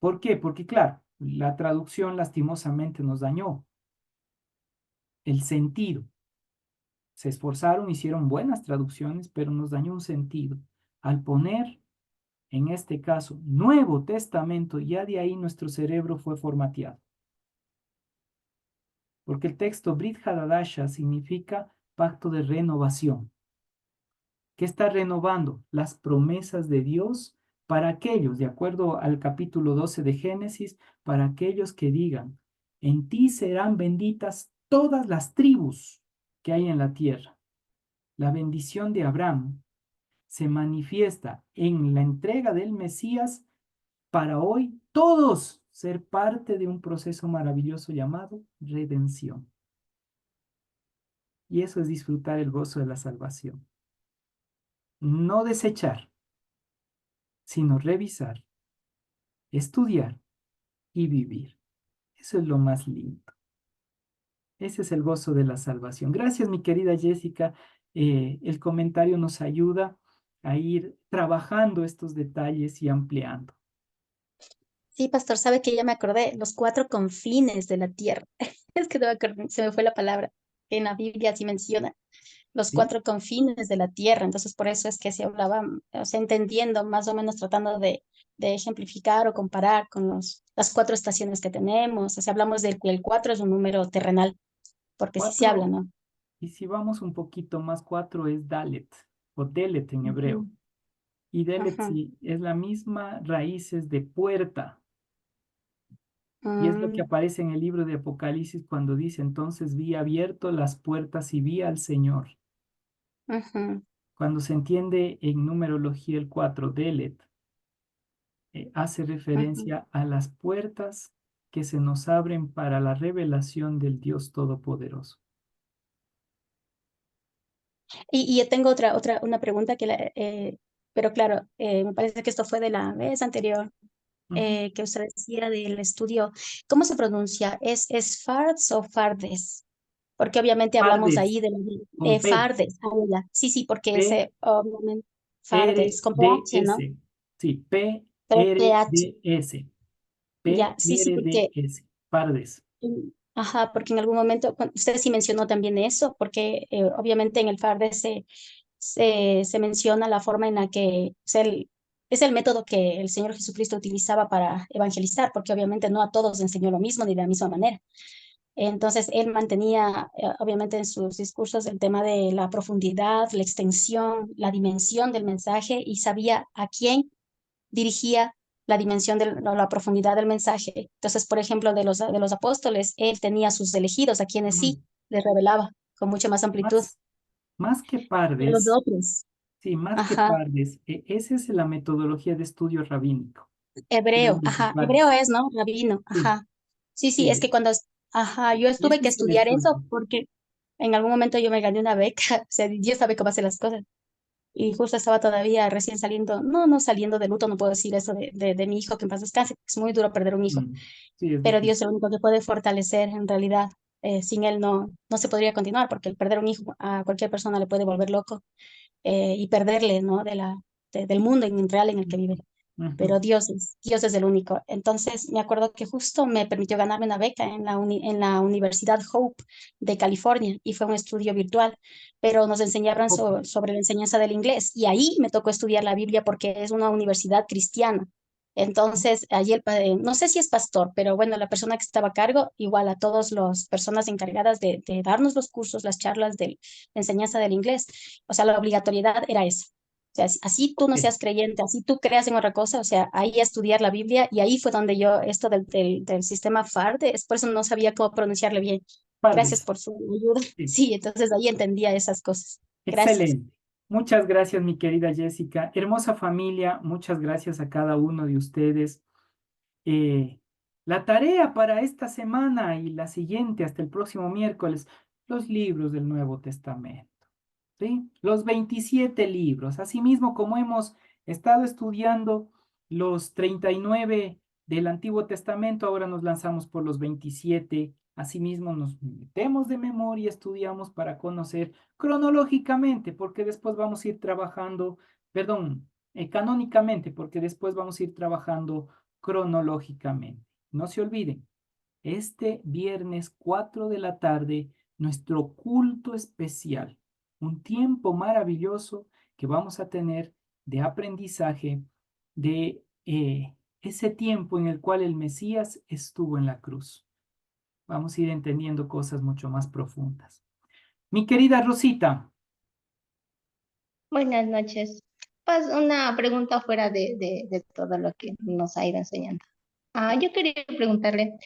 ¿Por qué? Porque claro, la traducción lastimosamente nos dañó el sentido. Se esforzaron, hicieron buenas traducciones, pero nos dañó un sentido. Al poner, en este caso, Nuevo Testamento, ya de ahí nuestro cerebro fue formateado. Porque el texto Brit Hadadasha significa pacto de renovación. ¿Qué está renovando? Las promesas de Dios para aquellos, de acuerdo al capítulo 12 de Génesis, para aquellos que digan, en ti serán benditas todas las tribus que hay en la tierra. La bendición de Abraham se manifiesta en la entrega del Mesías para hoy todos ser parte de un proceso maravilloso llamado redención. Y eso es disfrutar el gozo de la salvación. No desechar, sino revisar, estudiar y vivir. Eso es lo más lindo. Ese es el gozo de la salvación. Gracias, mi querida Jessica. El comentario nos ayuda a ir trabajando estos detalles y ampliando. Sí, pastor, sabe que ya me acordé, los 4 confines de la tierra. Es que no me acordé, se me fue la palabra. En la Biblia sí menciona los ¿Sí? 4 confines de la tierra. Entonces, por eso es que se hablaba, o sea, entendiendo, más o menos tratando de ejemplificar o comparar con las 4 estaciones que tenemos. O sea, hablamos del que el 4 es un número terrenal, porque sí se habla, 4, ¿no? y si vamos un poquito más, 4 es Dalet o Delet en hebreo. Ujú. Y Delet Ajá. sí es la misma raíces de puerta. Y es lo que Mm, aparece en el libro de Apocalipsis cuando dice, entonces vi abierto las puertas y vi al Señor. ujú. Cuando se entiende en numerología el 4, Delet, hace Ujú. referencia a las puertas que se nos abren para la revelación del Dios Todopoderoso. Y yo tengo una pregunta pero claro, me parece que esto fue de la vez anterior Ujú. que usted decía del estudio. ¿Cómo se pronuncia? ¿Es Fards o Fardes? Porque obviamente hablamos Pardes, ahí de con P, Fardes. Ya. Sí, sí, porque P, ese obviamente R, Fardes, con D, PH, ¿no? S. Sí, P, Pero R, PH, D, S. P, ya, sí, sí, R, D, porque S. Pardes. ajá, porque en algún momento usted sí mencionó también eso, porque obviamente en el FARDES se menciona la forma en la que es el método que el Señor Jesucristo utilizaba para evangelizar, porque obviamente no a todos enseñó lo mismo ni de la misma manera. Entonces, él mantenía, obviamente, en sus discursos el tema de la profundidad, la extensión, la dimensión del mensaje y sabía a quién dirigía la dimensión de la profundidad del mensaje. Entonces, por ejemplo, de los apóstoles, él tenía sus elegidos, a quienes sí les revelaba con mucha más amplitud. Más, más que De los pardes, otros, sí, más que ajá, pardes, esa es la metodología de estudio rabínico. hebreo, Grandes ajá, hebreo pardes. es, ¿no? Rabino, Sí, ajá. Sí, sí, es sí, que ajá, yo tuve ese que es el estudiar estudio. eso porque en algún momento yo me gané una beca, o sea, Dios sabe cómo hacer las cosas. Y justo estaba todavía recién saliendo, no saliendo de luto, no puedo decir eso de mi hijo, que en paz descanse, es muy duro perder un hijo, Mm, sí, es pero Dios es difícil. el único que puede fortalecer en realidad. Sin él no se podría continuar, porque el perder un hijo a cualquier persona le puede volver loco y perderle, ¿no? Del mundo en real en el que vive. Ujú. Pero Dios es el único. Entonces me acuerdo que justo me permitió ganarme una beca en la Universidad Hope de California y fue un estudio virtual, pero nos enseñaban sobre la enseñanza del inglés y ahí me tocó estudiar la Biblia porque es una universidad cristiana. Entonces, allí no sé si es pastor, pero bueno, la persona que estaba a cargo, igual a todas las personas encargadas de darnos los cursos, las charlas de enseñanza del inglés, o sea, la obligatoriedad era esa. O sea, así tú no Ok, seas creyente, así tú creas en otra cosa, o sea, ahí a estudiar la Biblia y ahí fue donde yo, esto del sistema FARD, es por eso no sabía cómo pronunciarle bien. Gracias pardes. por su ayuda. Sí. Sí, entonces ahí entendía esas cosas. Gracias. Excelente. Muchas gracias, mi querida Jessica. Hermosa familia, muchas gracias a cada uno de ustedes. Eh, la tarea para esta semana y la siguiente, hasta el próximo miércoles, los libros del Nuevo Testamento. ¿Sí? Los 27 libros. Asimismo, como hemos estado estudiando los 39 del Antiguo Testamento, ahora nos lanzamos por los 27. Asimismo, nos metemos de memoria, estudiamos para conocer cronológicamente, porque después vamos a ir trabajando, perdón, canónicamente, porque después vamos a ir trabajando cronológicamente. No se olviden, este viernes 4 de la tarde, nuestro culto especial, un tiempo maravilloso que vamos a tener de aprendizaje de ese tiempo en el cual el Mesías estuvo en la cruz. Vamos a ir entendiendo cosas mucho más profundas. Mi querida Rosita, Buenas noches. Pues una pregunta fuera de todo lo que nos ha ido enseñando. Yo quería preguntarle,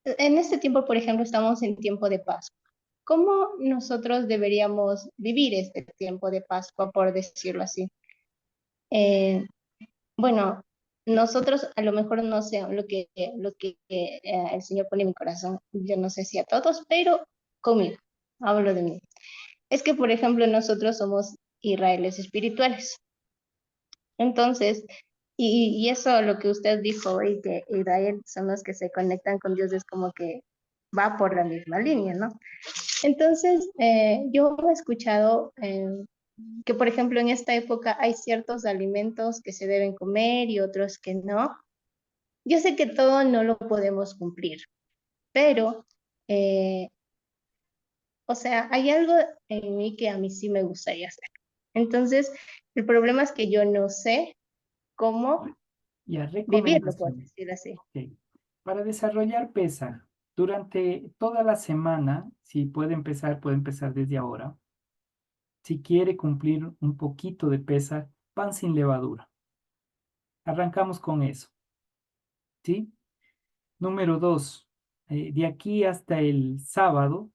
en este tiempo, por ejemplo, estamos en tiempo de Pascua. ¿Cómo nosotros deberíamos vivir este tiempo de Pascua, por decirlo así? Eh, bueno, nosotros a lo mejor no sé lo que el Señor pone en mi corazón, yo no sé si a todos, pero conmigo, hablo de mí. Es que, por ejemplo, nosotros somos Israeles espirituales. Entonces, y eso lo que usted dijo hoy, que Israel son los que se conectan con Dios, es como que va por la misma línea, ¿no? Entonces, yo he escuchado que, por ejemplo, en esta época hay ciertos alimentos que se deben comer y otros que no. Yo sé que todo no lo podemos cumplir, pero, eh, o sea, hay algo en mí que a mí sí me gustaría hacer. Entonces, el problema es que yo no sé cómo ya vivirlo, por recomendaciones. decir así. Ok. Para desarrollar pesa, durante toda la semana, si puede empezar desde ahora. Si quiere cumplir un poquito de pesa, pan sin levadura. Arrancamos con eso, ¿sí? Número 2, de aquí hasta el sábado,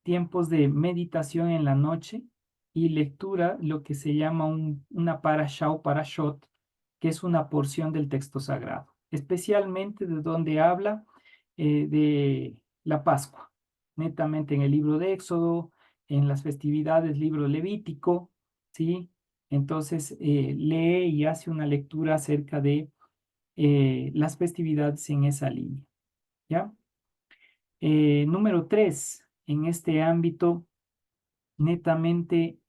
tiempos de meditación en la noche y lectura, lo que se llama una parashá o parashot, que es una porción del texto sagrado, especialmente de donde habla de la Pascua, netamente en el libro de Éxodo, en las festividades, libro Levítico, ¿sí? Entonces lee y hace una lectura acerca de las festividades en esa línea, ¿ya? Número 3, en este ámbito netamente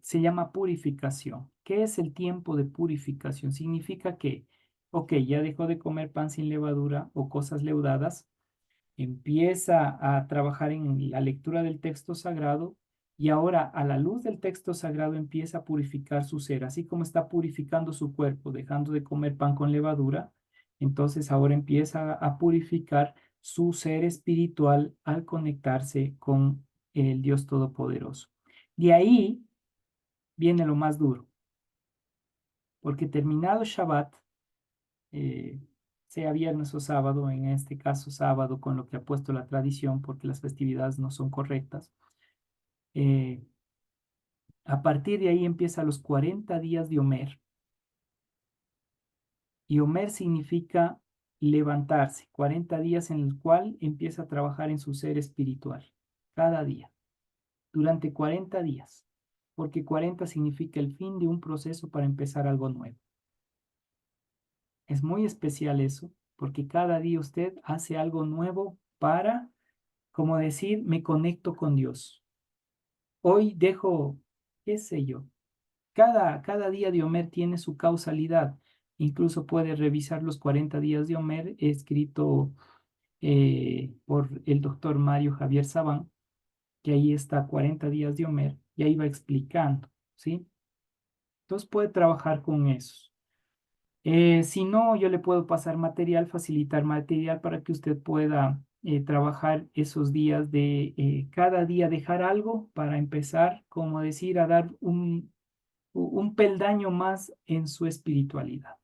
se llama purificación. ¿Qué es el tiempo de purificación? Significa que, ok, ya dejó de comer pan sin levadura o cosas leudadas, empieza a trabajar en la lectura del texto sagrado Y ahora, a la luz del texto sagrado, empieza a purificar su ser, así como está purificando su cuerpo, dejando de comer pan con levadura. Entonces ahora empieza a purificar su ser espiritual al conectarse con el Dios Todopoderoso. De ahí viene lo más duro, porque terminado Shabbat, sea viernes o sábado, en este caso sábado, con lo que ha puesto la tradición, porque las festividades no son correctas, a partir de ahí empieza los 40 días de Omer. Y Omer significa levantarse, 40 días en el cual empieza a trabajar en su ser espiritual, cada día, durante 40 días, porque 40 significa el fin de un proceso para empezar algo nuevo. Es muy especial eso, porque cada día usted hace algo nuevo para, como decir, me conecto con Dios. Hoy dejo, qué sé yo, cada día de Omer tiene su causalidad. Incluso puede revisar los 40 días de Omer, escrito por el doctor Mario Javier Sabán, que ahí está 40 días de Omer, y ahí va explicando, ¿sí? Entonces puede trabajar con eso. Si no, yo le puedo pasar material, facilitar material para que usted pueda trabajar esos días de cada día dejar algo para empezar, como decir, a dar un peldaño más en su espiritualidad.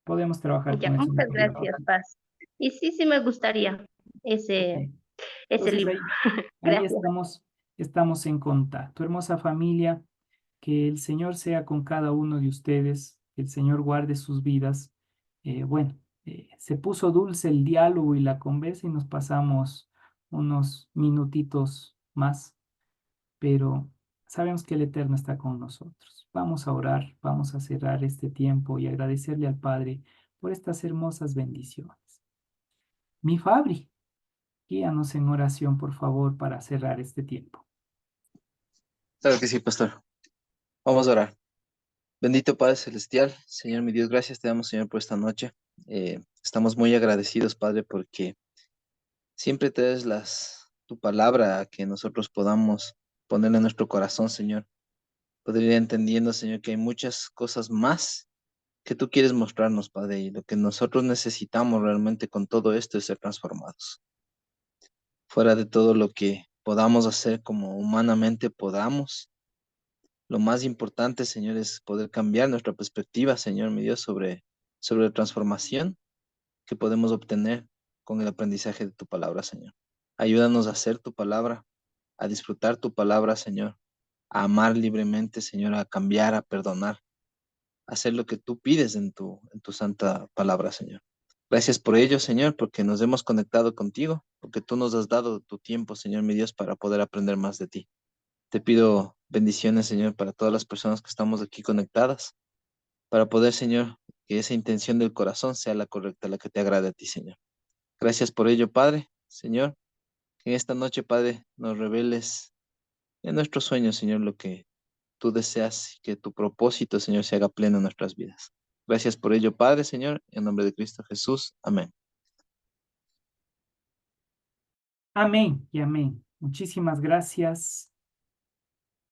Podemos trabajar Ya, con eso. muchas gracias, Paz. Y sí, sí me gustaría ese, Ok. ese Entonces libro. ahí Gracias. estamos en contacto. Hermosa familia, que el Señor sea con cada uno de ustedes, que el Señor guarde sus vidas. Bueno, se puso dulce el diálogo y la conversa y nos pasamos unos minutitos más, pero sabemos que el Eterno está con nosotros. Vamos a orar, vamos a cerrar este tiempo y agradecerle al Padre por estas hermosas bendiciones. Mi Fabri, guíanos en oración, por favor, para cerrar este tiempo. Claro que sí, pastor. Vamos a orar. Bendito Padre Celestial, Señor mi Dios, gracias te damos, Señor, por esta noche. Estamos muy agradecidos, Padre, porque siempre te das tu palabra a que nosotros podamos ponerla en nuestro corazón, Señor. Poder ir entendiendo, Señor, que hay muchas cosas más que tú quieres mostrarnos, Padre, y lo que nosotros necesitamos realmente con todo esto es ser transformados. Fuera de todo lo que podamos hacer como humanamente podamos, lo más importante, Señor, es poder cambiar nuestra perspectiva, Señor, mi Dios, sobre la transformación que podemos obtener con el aprendizaje de tu palabra, Señor. Ayúdanos a hacer tu palabra, a disfrutar tu palabra, Señor, a amar libremente, Señor, a cambiar, a perdonar, a hacer lo que tú pides en tu santa palabra, Señor. Gracias por ello, Señor, porque nos hemos conectado contigo, porque tú nos has dado tu tiempo, Señor, mi Dios, para poder aprender más de ti. Te pido bendiciones, Señor, para todas las personas que estamos aquí conectadas, para poder, Señor, que esa intención del corazón sea la correcta, la que te agrade a ti, Señor. Gracias por ello, Padre, Señor, que en esta noche, Padre, nos reveles en nuestros sueños, Señor, lo que tú deseas y que tu propósito, Señor, se haga pleno en nuestras vidas. Gracias por ello, Padre, Señor, en nombre de Cristo Jesús. Amén. Amén y amén. Muchísimas gracias.